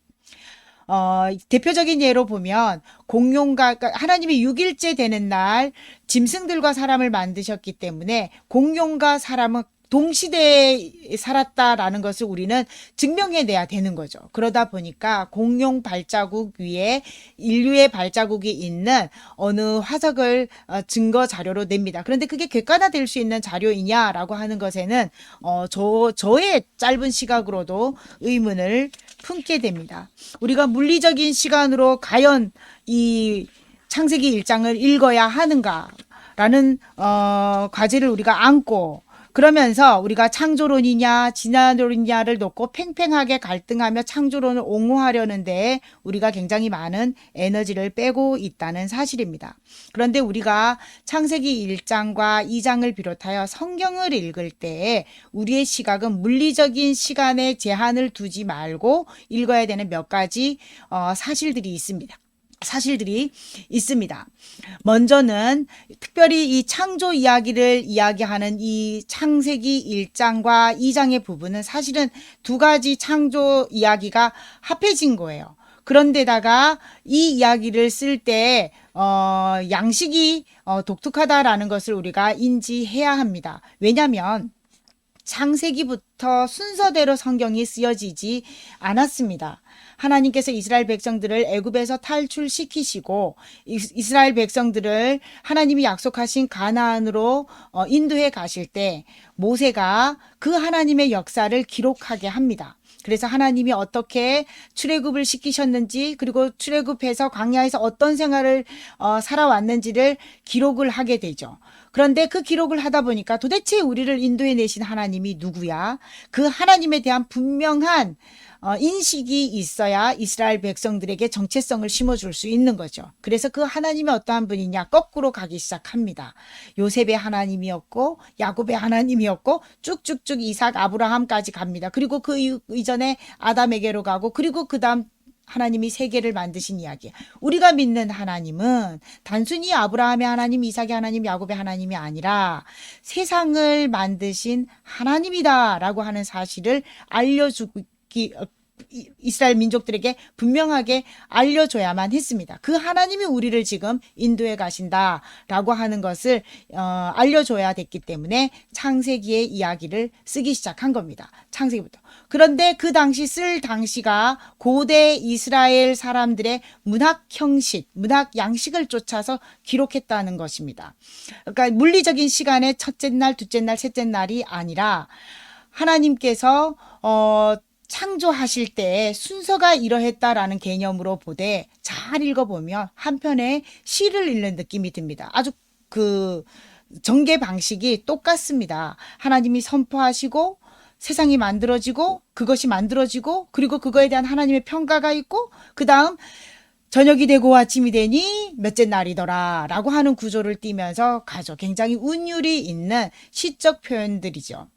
대표적인 예로 보면 그러니까 하나님이 6일째 되는 날 짐승들과 사람을 만드셨기 때문에 공룡과 사람은 동시대에 살았다라는 것을 우리는 증명해내야 되는 거죠. 그러다 보니까 공룡 발자국 위에 인류의 발자국이 있는 어느 화석을 증거 자료로 냅니다. 그런데 그게 객관화될 수 있는 자료이냐라고 하는 것에는 저의 짧은 시각으로도 의문을 품게 됩니다. 우리가 물리적인 시간으로 과연 이 창세기 1장을 읽어야 하는가라는 과제를 우리가 안고 그러면서 우리가 창조론이냐 진화론이냐를 놓고 팽팽하게 갈등하며 창조론을 옹호하려는데 우리가 굉장히 많은 에너지를 빼고 있다는 사실입니다. 그런데 우리가 창세기 1장과 2장을 비롯하여 성경을 읽을 때 우리의 시각은 물리적인 시간에 제한을 두지 말고 읽어야 되는 몇 가지 사실들이 있습니다. 먼저는 특별히 이 창조 이야기를 이야기하는 이 창세기 1장과 2장의 부분은 사실은 두 가지 창조 이야기가 합해진 거예요. 그런데다가 이 이야기를 쓸 때 양식이 독특하다라는 것을 우리가 인지해야 합니다. 왜냐하면 창세기부터 순서대로 성경이 쓰여지지 않았습니다. 하나님께서 이스라엘 백성들을 애굽에서 탈출시키시고 이스라엘 백성들을 하나님이 약속하신 가나안으로 인도해 가실 때 모세가 그 하나님의 역사를 기록하게 합니다. 그래서 하나님이 어떻게 출애굽을 시키셨는지 그리고 출애굽해서 광야에서 어떤 생활을 살아왔는지를 기록을 하게 되죠. 그런데 그 기록을 하다 보니까 도대체 우리를 인도해 내신 하나님이 누구야? 그 하나님에 대한 분명한 인식이 있어야 이스라엘 백성들에게 정체성을 심어줄 수 있는 거죠. 그래서 그 하나님이 어떠한 분이냐 거꾸로 가기 시작합니다. 요셉의 하나님이었고 야곱의 하나님이었고 쭉쭉쭉 이삭 아브라함까지 갑니다. 그리고 그 이전에 아담에게로 가고 그리고 그 다음 하나님이 세계를 만드신 이야기. 우리가 믿는 하나님은 단순히 아브라함의 하나님, 이삭의 하나님, 야곱의 하나님이 아니라 세상을 만드신 하나님이다라고 하는 사실을 이스라엘 민족들에게 분명하게 알려줘야만 했습니다. 그 하나님이 우리를 지금 인도해 가신다라고 하는 것을 알려줘야 됐기 때문에 창세기의 이야기를 쓰기 시작한 겁니다. 창세기부터. 그런데 그 당시 쓸 당시가 고대 이스라엘 사람들의 문학 형식, 문학 양식을 쫓아서 기록했다는 것입니다. 그러니까 물리적인 시간에 첫째 날, 둘째 날, 셋째 날이 아니라 하나님께서 창조하실 때 순서가 이러했다라는 개념으로 보되 잘 읽어보면 한편의 시를 읽는 느낌이 듭니다. 아주 그 전개 방식이 똑같습니다. 하나님이 선포하시고 세상이 만들어지고 그것이 만들어지고 그리고 그거에 대한 하나님의 평가가 있고 그 다음 저녁이 되고 아침이 되니 몇째 날이더라 라고 하는 구조를 띠면서 가죠. 굉장히 운율이 있는 시적 표현들이죠.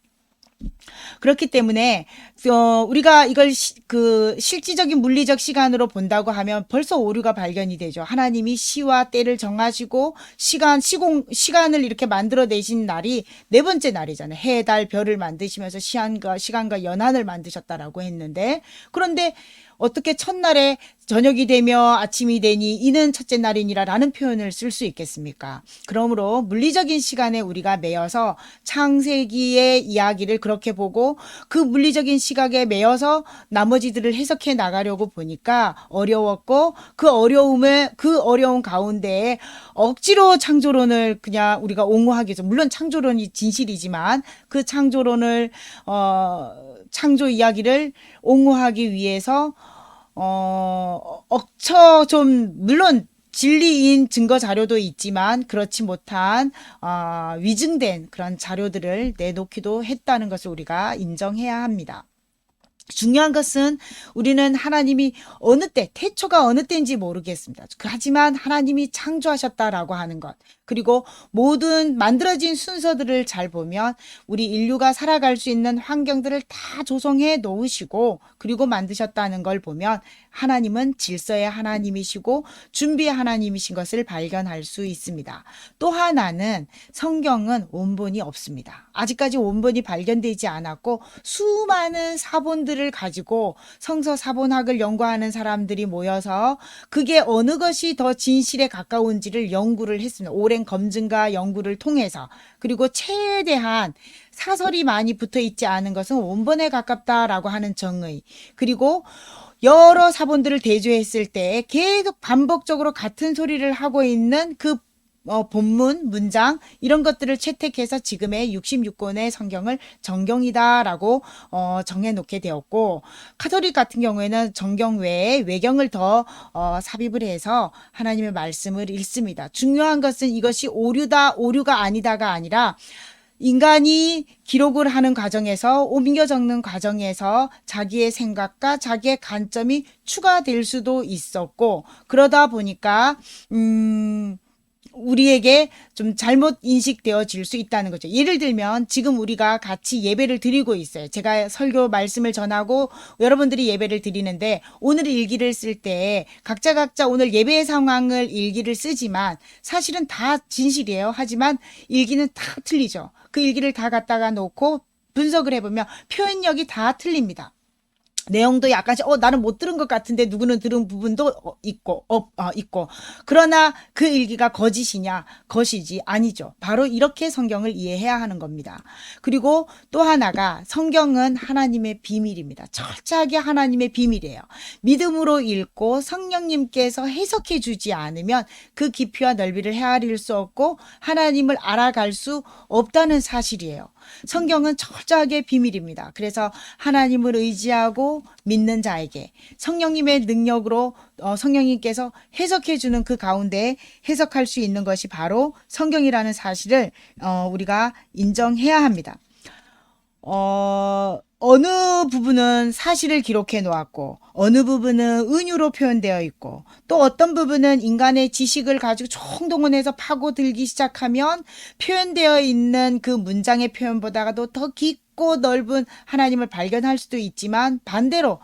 그렇기 때문에 우리가 이걸 그 실질적인 물리적 시간으로 본다고 하면 벌써 오류가 발견이 되죠. 하나님이 시와 때를 정하시고 시간을 이렇게 만들어내신 날이 네 번째 날이잖아요. 해, 달, 별을 만드시면서 시간과 연한을 만드셨다라고 했는데 그런데 어떻게 첫날에 저녁이 되며 아침이 되니 이는 첫째 날이니라라는 표현을 쓸 수 있겠습니까? 그러므로 물리적인 시간에 우리가 매여서 창세기의 이야기를 그렇게 보고 그 물리적인 시각에 매여서 나머지들을 해석해 나가려고 보니까 어려웠고 그 어려운 가운데에 억지로 창조론을 그냥 우리가 옹호하기 위해서 물론 창조론이 진실이지만 그 창조론을 창조 이야기를 옹호하기 위해서 물론 진리인 증거 자료도 있지만 그렇지 못한 위증된 그런 자료들을 내놓기도 했다는 것을 우리가 인정해야 합니다. 중요한 것은 우리는 하나님이 어느 때, 태초가 어느 때인지 모르겠습니다. 하지만 하나님이 창조하셨다라고 하는 것, 그리고 모든 만들어진 순서들을 잘 보면 우리 인류가 살아갈 수 있는 환경들을 다 조성해 놓으시고 그리고 만드셨다는 걸 보면 하나님은 질서의 하나님이시고 준비의 하나님이신 것을 발견할 수 있습니다. 또 하나는 성경은 원본이 없습니다. 아직까지 원본이 발견되지 않았고 수많은 사본들을 가지고 성서 사본학을 연구하는 사람들이 모여서 그게 어느 것이 더 진실에 가까운지를 연구를 했습니다. 오랜 검증과 연구를 통해서. 그리고 최대한 사설이 많이 붙어 있지 않은 것은 원본에 가깝다라고 하는 정의. 그리고 여러 사본들을 대조했을 때 계속 반복적으로 같은 소리를 하고 있는 그 본문, 문장 이런 것들을 채택해서 지금의 66권의 성경을 정경이다라고 정해놓게 되었고 카톨릭 같은 경우에는 정경 외에 외경을 더 삽입을 해서 하나님의 말씀을 읽습니다. 중요한 것은 이것이 오류가 아니다가 아니라 인간이 기록을 하는 과정에서 옮겨 적는 과정에서 자기의 생각과 자기의 관점이 추가될 수도 있었고 그러다 보니까 우리에게 좀 잘못 인식되어질 수 있다는 거죠. 예를 들면 지금 우리가 같이 예배를 드리고 있어요. 제가 설교 말씀을 전하고 여러분들이 예배를 드리는데 오늘 일기를 쓸 때 각자 오늘 예배 상황을 일기를 쓰지만 사실은 다 진실이에요. 하지만 일기는 다 틀리죠. 그 일기를 다 갖다가 놓고 분석을 해보면 표현력이 다 틀립니다. 내용도 약간씩 나는 못 들은 것 같은데 누구는 들은 부분도 있고 그러나 그 일기가 거짓이냐 것이지 아니죠. 바로 이렇게 성경을 이해해야 하는 겁니다. 그리고 또 하나가 성경은 하나님의 비밀입니다. 철저하게 하나님의 비밀이에요. 믿음으로 읽고 성령님께서 해석해 주지 않으면 그 깊이와 넓이를 헤아릴 수 없고 하나님을 알아갈 수 없다는 사실이에요. 성경은 철저하게 비밀입니다. 그래서 하나님을 의지하고 믿는 자에게 성령님의 능력으로 성령님께서 해석해 주는 그 가운데 해석할 수 있는 것이 바로 성경이라는 사실을 우리가 인정해야 합니다. 어느 부분은 사실을 기록해 놓았고 어느 부분은 은유로 표현되어 있고 또 어떤 부분은 인간의 지식을 가지고 총동원해서 파고들기 시작하면 표현되어 있는 그 문장의 표현보다도 더 깊고 넓은 하나님을 발견할 수도 있지만 반대로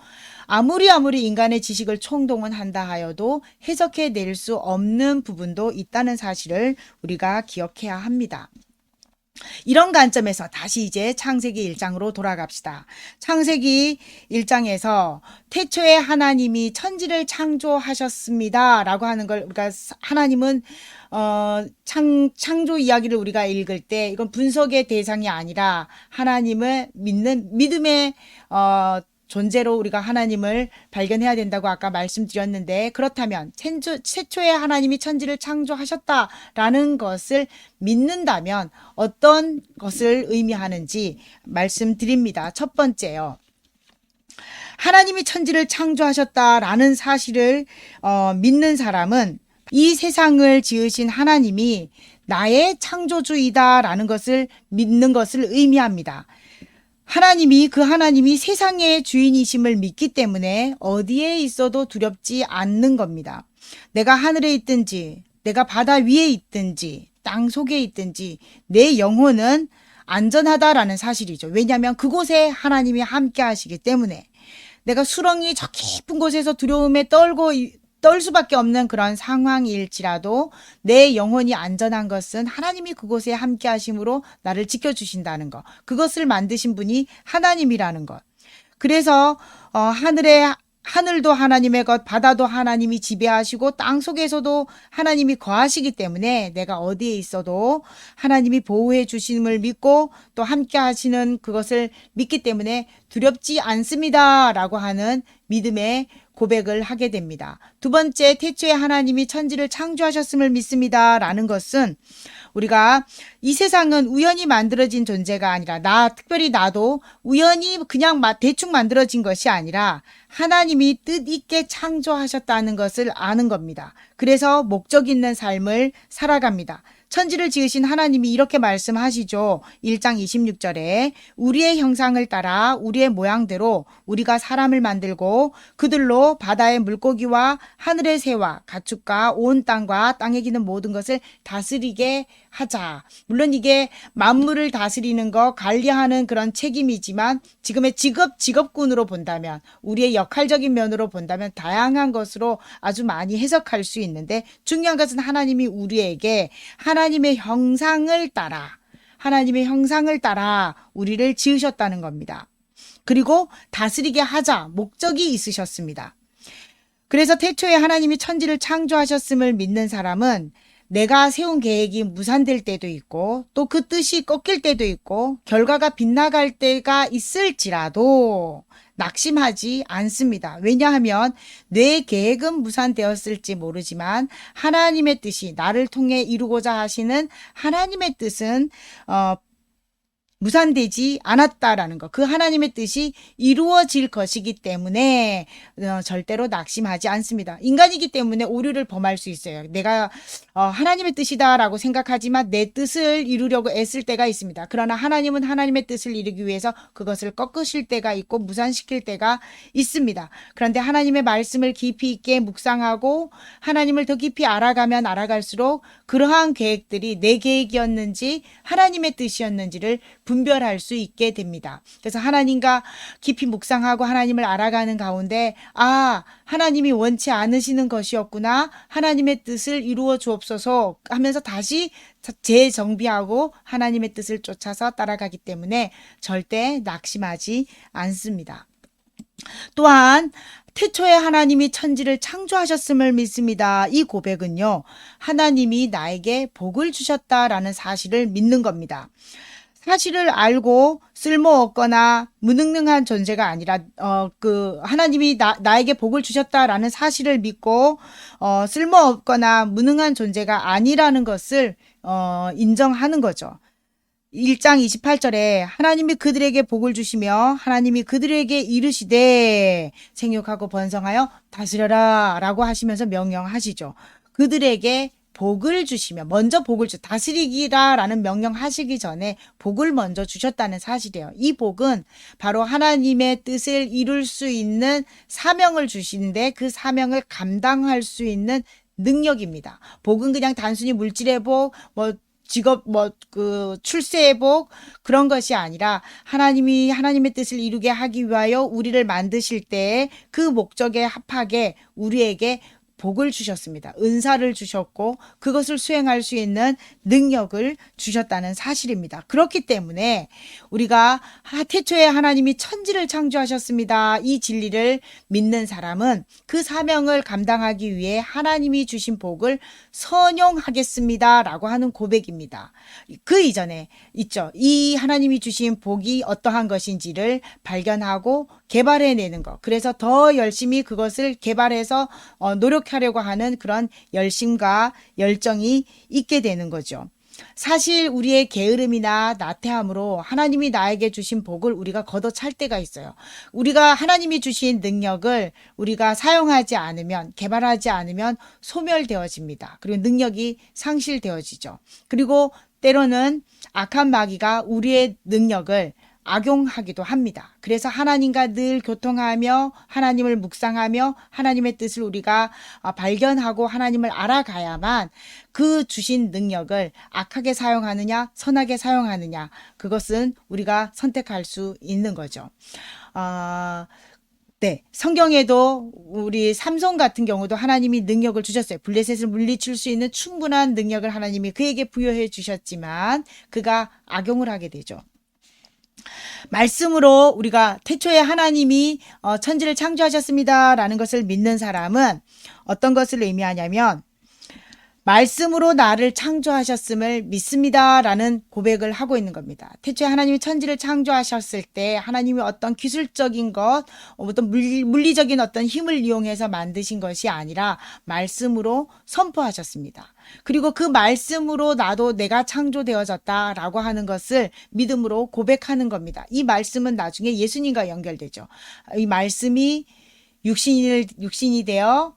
아무리 인간의 지식을 총동원한다 하여도 해석해 낼 수 없는 부분도 있다는 사실을 우리가 기억해야 합니다. 이런 관점에서 다시 이제 창세기 1장으로 돌아갑시다. 창세기 1장에서 태초에 하나님이 천지를 창조하셨습니다 라고 하는 걸 우리가 하나님은 창조 이야기를 우리가 읽을 때 이건 분석의 대상이 아니라 하나님을 믿는 믿음의 존재로 우리가 하나님을 발견해야 된다고 아까 말씀드렸는데 그렇다면 최초에 하나님이 천지를 창조하셨다라는 것을 믿는다면 어떤 것을 의미하는지 말씀드립니다. 첫 번째요. 하나님이 천지를 창조하셨다라는 사실을 믿는 사람은 이 세상을 지으신 하나님이 나의 창조주이다라는 것을 믿는 것을 의미합니다. 그 하나님이 세상의 주인이심을 믿기 때문에 어디에 있어도 두렵지 않는 겁니다. 내가 하늘에 있든지, 내가 바다 위에 있든지, 땅 속에 있든지 내 영혼은 안전하다라는 사실이죠. 왜냐하면 그곳에 하나님이 함께 하시기 때문에 내가 수렁이 저 깊은 곳에서 두려움에 떨 수밖에 없는 그런 상황일지라도 내 영혼이 안전한 것은 하나님이 그곳에 함께 하심으로 나를 지켜주신다는 것. 그것을 만드신 분이 하나님이라는 것. 그래서 하늘도 하나님의 것, 바다도 하나님이 지배하시고 땅 속에서도 하나님이 거하시기 때문에 내가 어디에 있어도 하나님이 보호해 주심을 믿고 또 함께 하시는 그것을 믿기 때문에 두렵지 않습니다라고 하는 믿음의 고백을 하게 됩니다. 두 번째, 태초에 하나님이 천지를 창조하셨음을 믿습니다라는 것은 우리가 이 세상은 우연히 만들어진 존재가 아니라 특별히 나도 우연히 그냥 대충 만들어진 것이 아니라 하나님이 뜻있게 창조하셨다는 것을 아는 겁니다. 그래서 목적 있는 삶을 살아갑니다. 천지를 지으신 하나님이 이렇게 말씀하시죠. 1장 26절에 우리의 형상을 따라 우리의 모양대로 우리가 사람을 만들고 그들로 바다의 물고기와 하늘의 새와 가축과 온 땅과 땅에 기는 모든 것을 다스리게 하자. 물론 이게 만물을 다스리는 거, 관리하는 그런 책임이지만 지금의 직업군으로 본다면, 우리의 역할적인 면으로 본다면 다양한 것으로 아주 많이 해석할 수 있는데, 중요한 것은 하나님이 우리에게 하나님의 형상을 따라 우리를 지으셨다는 겁니다. 그리고 다스리게 하자, 목적이 있으셨습니다. 그래서 태초에 하나님이 천지를 창조하셨음을 믿는 사람은 내가 세운 계획이 무산될 때도 있고 또 그 뜻이 꺾일 때도 있고 결과가 빗나갈 때가 있을지라도 낙심하지 않습니다. 왜냐하면 내 계획은 무산되었을지 모르지만 하나님의 뜻이 나를 통해 이루고자 하시는 하나님의 뜻은 무산되지 않았다라는 것. 그 하나님의 뜻이 이루어질 것이기 때문에 절대로 낙심하지 않습니다. 인간이기 때문에 오류를 범할 수 있어요. 내가 하나님의 뜻이다라고 생각하지만 내 뜻을 이루려고 애쓸 때가 있습니다. 그러나 하나님은 하나님의 뜻을 이루기 위해서 그것을 꺾으실 때가 있고 무산시킬 때가 있습니다. 그런데 하나님의 말씀을 깊이 있게 묵상하고 하나님을 더 깊이 알아가면 알아갈수록 그러한 계획들이 내 계획이었는지 하나님의 뜻이었는지를 분별할 수 있게 됩니다. 그래서 하나님과 깊이 묵상하고 하나님을 알아가는 가운데 하나님이 원치 않으시는 것이었구나. 하나님의 뜻을 이루어 주옵소서 하면서 다시 재정비하고 하나님의 뜻을 쫓아서 따라가기 때문에 절대 낙심하지 않습니다. 또한 태초에 하나님이 천지를 창조하셨음을 믿습니다. 이 고백은요, 하나님이 나에게 복을 주셨다라는 사실을 믿는 겁니다. 사실을 알고 쓸모없거나 무능력한 존재가 아니라 하나님이 나에게 복을 주셨다라는 사실을 믿고 쓸모없거나 무능한 존재가 아니라는 것을 인정하는 거죠. 1장 28절에 하나님이 그들에게 복을 주시며 하나님이 그들에게 이르시되 생육하고 번성하여 다스려라 라고 하시면서 명령하시죠. 그들에게 복을 주시며 먼저 다스리기라라는 명령하시기 전에 복을 먼저 주셨다는 사실이에요. 이 복은 바로 하나님의 뜻을 이룰 수 있는 사명을 주시는데 그 사명을 감당할 수 있는 능력입니다. 복은 그냥 단순히 물질의 복, 직업, 출세의 복, 그런 것이 아니라 하나님의 뜻을 이루게 하기 위하여 우리를 만드실 때 그 목적에 합하게 우리에게 복을 주셨습니다. 은사를 주셨고 그것을 수행할 수 있는 능력을 주셨다는 사실입니다. 그렇기 때문에 우리가 태초에 하나님이 천지를 창조하셨습니다. 이 진리를 믿는 사람은 그 사명을 감당하기 위해 하나님이 주신 복을 선용하겠습니다. 라고 하는 고백입니다. 그 이전에 있죠. 이 하나님이 주신 복이 어떠한 것인지를 발견하고 개발해내는 것. 그래서 더 열심히 그것을 개발해서 노력하려고 하는 그런 열심과 열정이 있게 되는 거죠. 사실 우리의 게으름이나 나태함으로 하나님이 나에게 주신 복을 우리가 걷어찰 때가 있어요. 우리가 하나님이 주신 능력을 우리가 사용하지 않으면, 개발하지 않으면 소멸되어집니다. 그리고 능력이 상실되어지죠. 그리고 때로는 악한 마귀가 우리의 능력을 악용하기도 합니다. 그래서 하나님과 늘 교통하며 하나님을 묵상하며 하나님의 뜻을 우리가 발견하고 하나님을 알아가야만 그 주신 능력을 악하게 사용하느냐 선하게 사용하느냐 그것은 우리가 선택할 수 있는 거죠. 네, 성경에도 우리 삼손 같은 경우도 하나님이 능력을 주셨어요. 블레셋을 물리칠 수 있는 충분한 능력을 하나님이 그에게 부여해 주셨지만 그가 악용을 하게 되죠. 말씀으로 우리가 태초에 하나님이 천지를 창조하셨습니다라는 것을 믿는 사람은 어떤 것을 의미하냐면 말씀으로 나를 창조하셨음을 믿습니다라는 고백을 하고 있는 겁니다. 태초에 하나님이 천지를 창조하셨을 때 하나님이 어떤 기술적인 것, 어떤 물리적인 어떤 힘을 이용해서 만드신 것이 아니라 말씀으로 선포하셨습니다. 그리고 그 말씀으로 나도 내가 창조되어졌다라고 하는 것을 믿음으로 고백하는 겁니다. 이 말씀은 나중에 예수님과 연결되죠. 이 말씀이 육신이 되어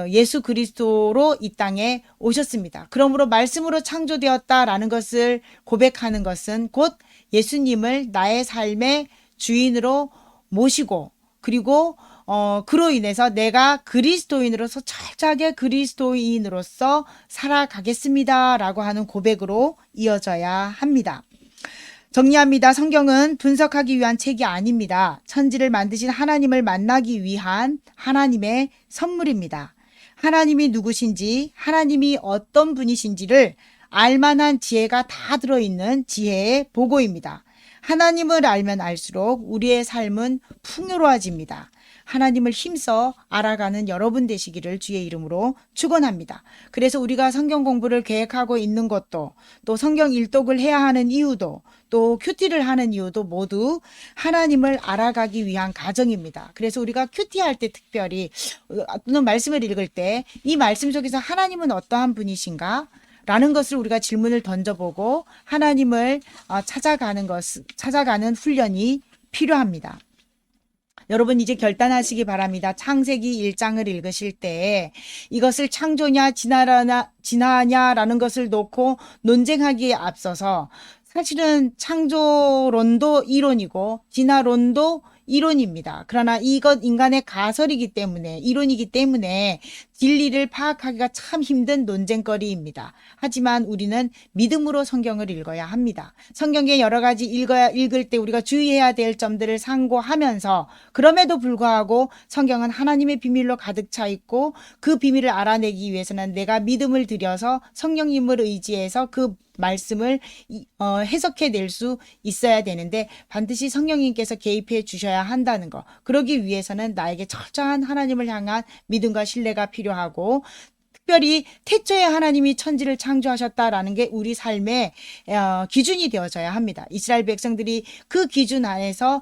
예수 그리스도로 이 땅에 오셨습니다. 그러므로 말씀으로 창조되었다라는 것을 고백하는 것은 곧 예수님을 나의 삶의 주인으로 모시고 그리고 그로 인해서 내가 그리스도인으로서 철저하게 그리스도인으로서 살아가겠습니다라고 하는 고백으로 이어져야 합니다. 정리합니다. 성경은 분석하기 위한 책이 아닙니다. 천지를 만드신 하나님을 만나기 위한 하나님의 선물입니다. 하나님이 누구신지, 하나님이 어떤 분이신지를 알만한 지혜가 다 들어있는 지혜의 보고입니다. 하나님을 알면 알수록 우리의 삶은 풍요로워집니다. 하나님을 힘써 알아가는 여러분 되시기를 주의 이름으로 축원합니다. 그래서 우리가 성경 공부를 계획하고 있는 것도 또 성경 일독을 해야 하는 이유도 또 큐티를 하는 이유도 모두 하나님을 알아가기 위한 과정입니다. 그래서 우리가 큐티할 때 특별히 어떤 말씀을 읽을 때 이 말씀 속에서 하나님은 어떠한 분이신가? 라는 것을 우리가 질문을 던져보고 하나님을 찾아가는 훈련이 필요합니다. 여러분 이제 결단하시기 바랍니다. 창세기 1장을 읽으실 때 이것을 창조냐 진화냐라는 것을 놓고 논쟁하기에 앞서서 사실은 창조론도 이론이고 진화론도 이론입니다. 그러나 이것 인간의 가설이기 때문에 이론이기 때문에 진리를 파악하기가 참 힘든 논쟁거리입니다. 하지만 우리는 믿음으로 성경을 읽어야 합니다. 성경에 여러 가지 읽을 때 우리가 주의해야 될 점들을 상고하면서 그럼에도 불구하고 성경은 하나님의 비밀로 가득 차 있고 그 비밀을 알아내기 위해서는 내가 믿음을 들여서 성령님을 의지해서 그 말씀을 해석해낼 수 있어야 되는데 반드시 성령님께서 개입해 주셔야 한다는 것. 그러기 위해서는 나에게 철저한 하나님을 향한 믿음과 신뢰가 필요하고 특별히 태초에 하나님이 천지를 창조하셨다라는 게 우리 삶의 기준이 되어져야 합니다. 이스라엘 백성들이 그 기준 안에서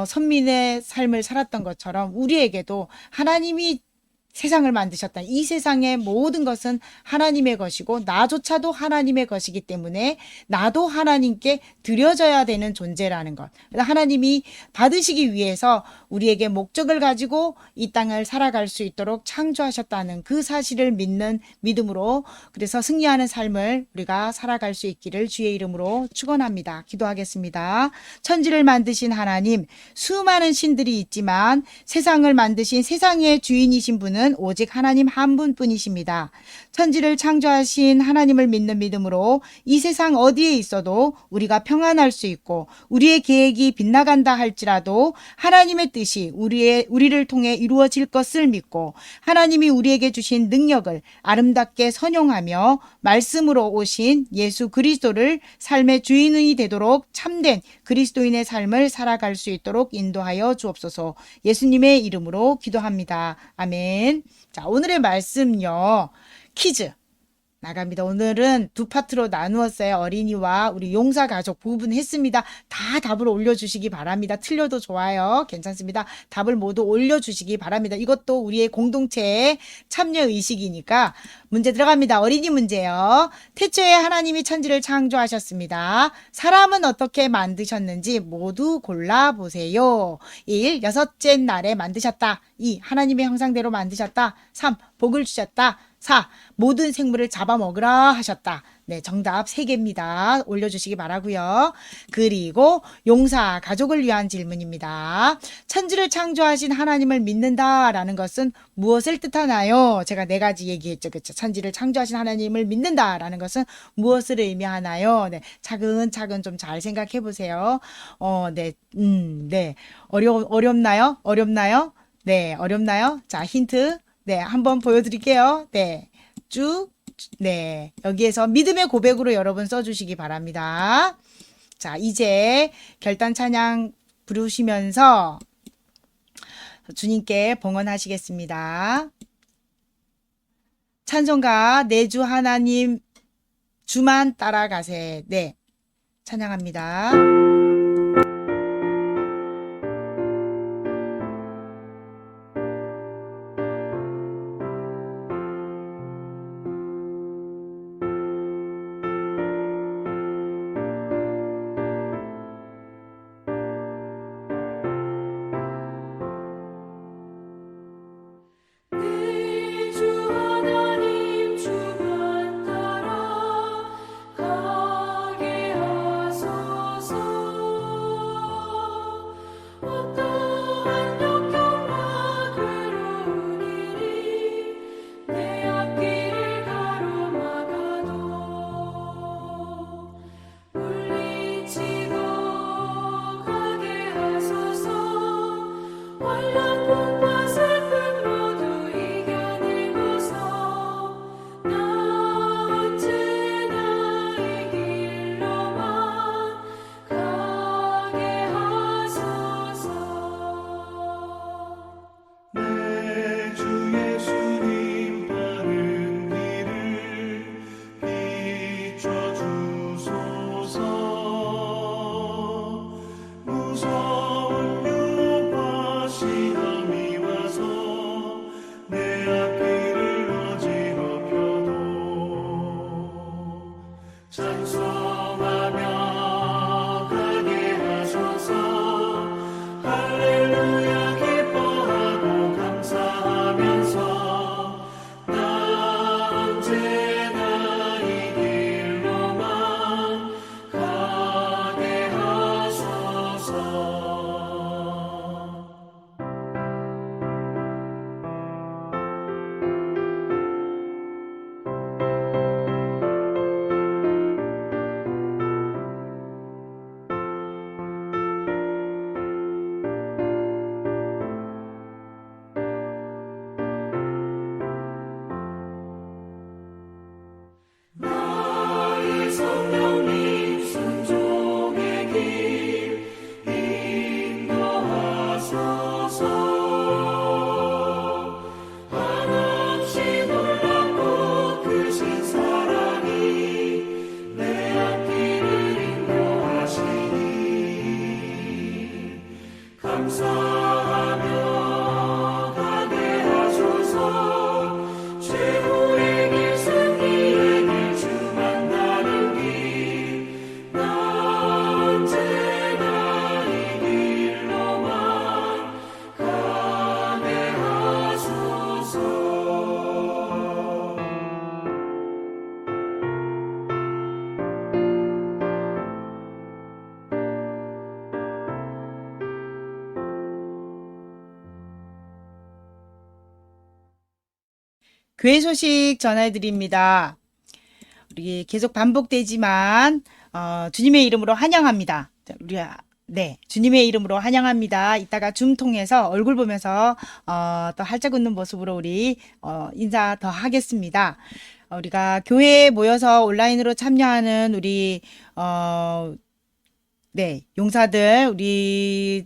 선민의 삶을 살았던 것처럼 우리에게도 하나님이 세상을 만드셨다. 이 세상의 모든 것은 하나님의 것이고 나조차도 하나님의 것이기 때문에 나도 하나님께 드려져야 되는 존재라는 것. 하나님이 받으시기 위해서 우리에게 목적을 가지고 이 땅을 살아갈 수 있도록 창조하셨다는 그 사실을 믿는 믿음으로 그래서 승리하는 삶을 우리가 살아갈 수 있기를 주의 이름으로 축원합니다. 기도하겠습니다. 천지를 만드신 하나님, 수많은 신들이 있지만 세상을 만드신 세상의 주인이신 분은 오직 하나님 한 분뿐이십니다. 천지를 창조하신 하나님을 믿는 믿음으로 이 세상 어디에 있어도 우리가 평안할 수 있고 우리의 계획이 빗나간다 할지라도 하나님의 뜻이 우리를 통해 이루어질 것을 믿고 하나님이 우리에게 주신 능력을 아름답게 선용하며 말씀으로 오신 예수 그리스도를 삶의 주인이 되도록 참된 그리스도인의 삶을 살아갈 수 있도록 인도하여 주옵소서. 예수님의 이름으로 기도합니다. 아멘. 자, 오늘의 말씀요. 퀴즈. 나갑니다. 오늘은 두 파트로 나누었어요. 어린이와 우리 용사 가족 부분 했습니다. 다 답을 올려주시기 바랍니다. 틀려도 좋아요. 괜찮습니다. 답을 모두 올려주시기 바랍니다. 이것도 우리의 공동체의 참여 의식이니까 문제 들어갑니다. 어린이 문제요. 태초에 하나님이 천지를 창조하셨습니다. 사람은 어떻게 만드셨는지 모두 골라보세요. 1. 여섯째 날에 만드셨다. 2. 하나님의 형상대로 만드셨다. 3. 복을 주셨다. 4. 모든 생물을 잡아먹으라 하셨다. 네, 정답 3개입니다. 올려주시기 바라고요. 그리고 용사 가족을 위한 질문입니다. 천지를 창조하신 하나님을 믿는다라는 것은 무엇을 뜻하나요? 제가 4가지 얘기했죠. 그렇죠? 천지를 창조하신 하나님을 믿는다라는 것은 무엇을 의미하나요? 네, 차근차근 좀 잘 생각해 보세요. 네. 어렵나요? 어렵나요? 네, 어렵나요? 자, 힌트. 네, 한번 보여드릴게요. 네, 네, 여기에서 믿음의 고백으로 여러분 써주시기 바랍니다. 자, 이제 결단 찬양 부르시면서 주님께 봉헌하시겠습니다. 찬송가 내 주 하나님 주만 따라가세. 네, 찬양합니다. 내 주 하나님 주만 따라가게 하소서. 어떠한 역경과 괴로운 일이 내 앞길을 가로막아도 물리치고 가게 하소서. 환난과 슬픔 모두 이겨내고서 나 언제나 이 길로만 가게 하소서. 내 주 예수님 바른 길을 비춰주소서. 무서운 유혹과 시험이 와서 내 앞길을 어지럽혀도 찬송하며 가게 하소서. 할렐루야 기뻐하고 감사하면서 나 언제나 이 길로만 가게 하소서. 나의 성령님 순종의 길 인도하소서. 한없이 놀랍고 크신 사랑이 내 앞길을 인도하시니 감사하며 가게 하소서. 최후의 길 승리의 길 주 만나는 길 나 언제나 이 길로만 가게 하소서. 교회 소식 전해드립니다. 우리 계속 반복되지만 주님의 이름으로 환영합니다. 자, 네, 주님의 이름으로 환영합니다. 이따가 줌 통해서 얼굴 보면서 또 활짝 웃는 모습으로 우리 인사 더 하겠습니다. 우리가 교회에 모여서 온라인으로 참여하는 우리 네, 용사들 우리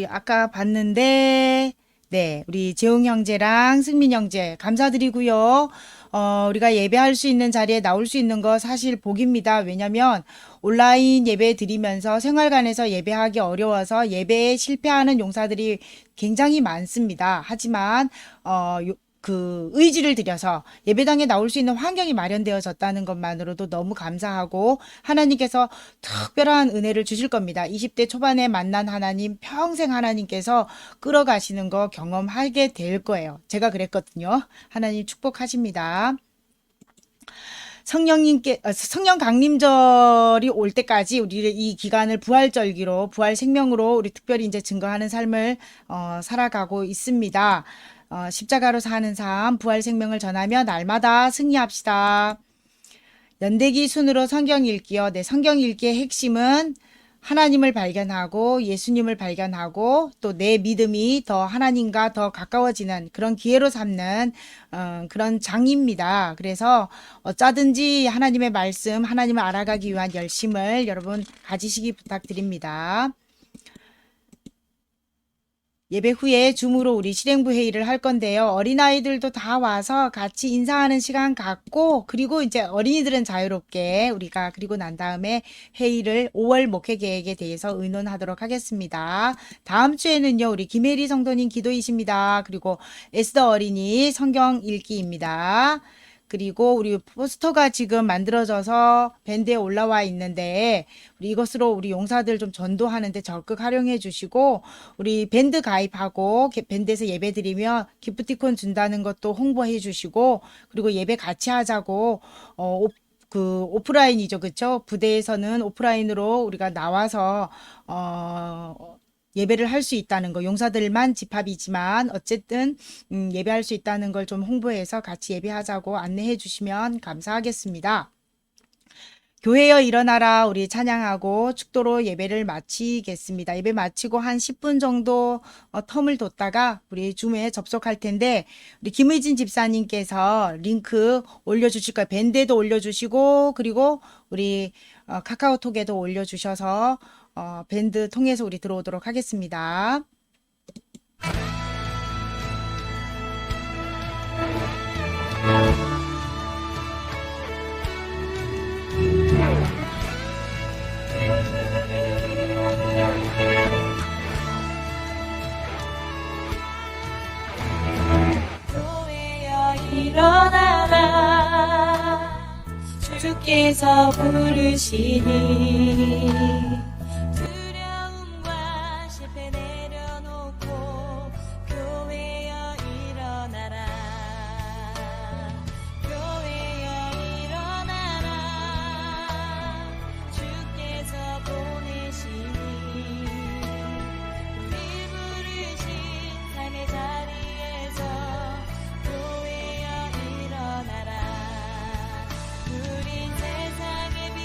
아까 봤는데 네, 우리 재웅 형제랑 승민 형제 감사드리고요. 우리가 예배할 수 있는 자리에 나올 수 있는 거 사실 복입니다. 왜냐면 온라인 예배 드리면서 생활관에서 예배하기 어려워서 예배에 실패하는 용사들이 굉장히 많습니다. 하지만 그 의지를 들여서 예배당에 나올 수 있는 환경이 마련되어졌다는 것만으로도 너무 감사하고 하나님께서 특별한 은혜를 주실 겁니다. 20대 초반에 만난 하나님, 평생 하나님께서 끌어가시는 거 경험하게 될 거예요. 제가 그랬거든요. 하나님 축복하십니다. 성령 강림절이 올 때까지 우리 이 기간을 부활절기로, 부활 생명으로 우리 특별히 이제 증거하는 삶을 살아가고 있습니다. 십자가로 사는 삶, 부활 생명을 전하며 날마다 승리합시다. 연대기 순으로 성경 읽기요. 네, 성경 읽기의 핵심은 하나님을 발견하고 예수님을 발견하고 또 내 믿음이 더 하나님과 더 가까워지는 그런 기회로 삼는 그런 장입니다. 그래서 어쩌든지 하나님의 말씀, 하나님을 알아가기 위한 열심을 여러분 가지시기 부탁드립니다. 예배 후에 줌으로 우리 실행부 회의를 할 건데요. 어린아이들도 다 와서 같이 인사하는 시간 갖고, 그리고 이제 어린이들은 자유롭게 우리가 그리고 난 다음에 회의를 5월 목회 계획에 대해서 의논하도록 하겠습니다. 다음 주에는요, 우리 김혜리 성도님 기도이십니다. 그리고 에스더 어린이 성경 읽기입니다. 그리고 우리 포스터가 지금 만들어져서 밴드에 올라와 있는데 우리 이것으로 우리 용사들 좀 전도하는데 적극 활용해 주시고 우리 밴드 가입하고 밴드에서 예배 드리면 기프티콘 준다는 것도 홍보해 주시고 그리고 예배 같이 하자고 오프라인이죠. 그렇죠? 부대에서는 오프라인으로 우리가 나와서 예배를 할 수 있다는 거, 용사들만 집합이지만 어쨌든 예배할 수 있다는 걸 좀 홍보해서 같이 예배하자고 안내해 주시면 감사하겠습니다. 교회여 일어나라 우리 찬양하고 축도로 예배를 마치겠습니다. 예배 마치고 한 10분 정도 텀을 뒀다가 우리 줌에 접속할 텐데 우리 김의진 집사님께서 링크 올려주실 거예요. 밴드에도 올려주시고 그리고 우리 카카오톡에도 올려주셔서 밴드 통해서 우리 들어오도록 하겠습니다. 교회여 일어나라 주께서 부르시니 두려움과 실패 내려놓고 교회여 일어나라 교회여 일어나라 주께서 보내시니 우리 부르신 삶의 자리에서 교회여 일어나라 우린 세상의 빛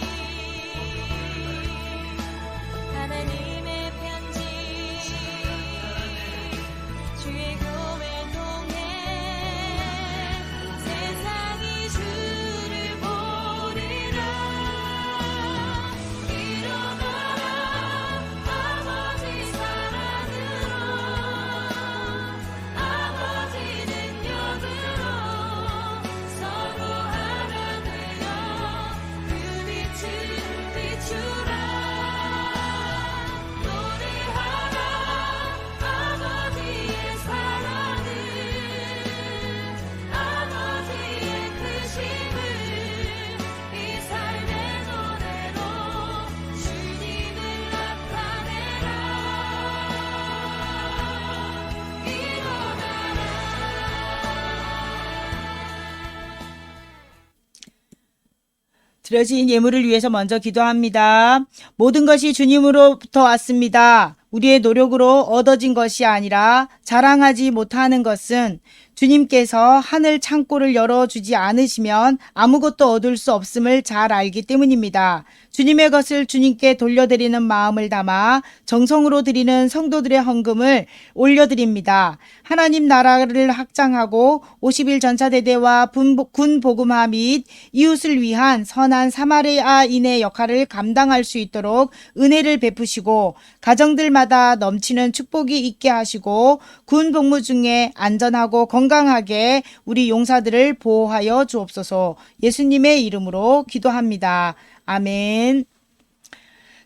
하나님의 편지 주의 교회 통해 세상이 주를 보리라 일어나라 아버지 사랑으로 아버지 능력으로 서로 하나 되어 그 빛을 비추라 노래하라 아버지의 사랑을 아버지의 크심을 이 삶의 노래로 주님을 나타내라 일어나라 드려진 예물을 위해서 먼저 기도합니다. 모든 것이 주님으로부터 왔습니다. 우리의 노력으로 얻어진 것이 아니라 자랑하지 못하는 것은 주님께서 하늘 창고를 열어주지 않으시면 아무것도 얻을 수 없음을 잘 알기 때문입니다. 주님의 것을 주님께 돌려드리는 마음을 담아 정성으로 드리는 성도들의 헌금을 올려드립니다. 하나님 나라를 확장하고 50일 전차대대와 군 복음화 및 이웃을 위한 선한 사마리아인의 역할을 감당할 수 있도록 은혜를 베푸시고 가정들마다 넘치는 축복이 있게 하시고 군 복무 중에 안전하고 건강한 건강하게 우리 용사들을 보호하여 주옵소서. 예수님의 이름으로 기도합니다. 아멘.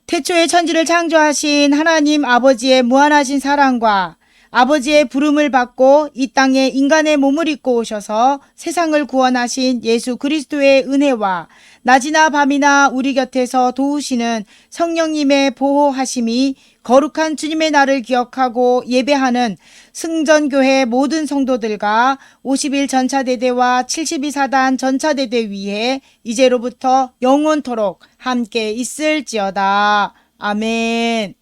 태초에 천지를 창조하신 하나님 아버지의 무한하신 사랑과 아버지의 부름을 받고 이 땅에 인간의 몸을 입고 오셔서 세상을 구원하신 예수 그리스도의 은혜와 낮이나 밤이나 우리 곁에서 도우시는 성령님의 보호하심이 거룩한 주님의 날을 기억하고 예배하는 승전교회 모든 성도들과 51 전차대대와 72사단 전차대대 위에 이제로부터 영원토록 함께 있을지어다. 아멘.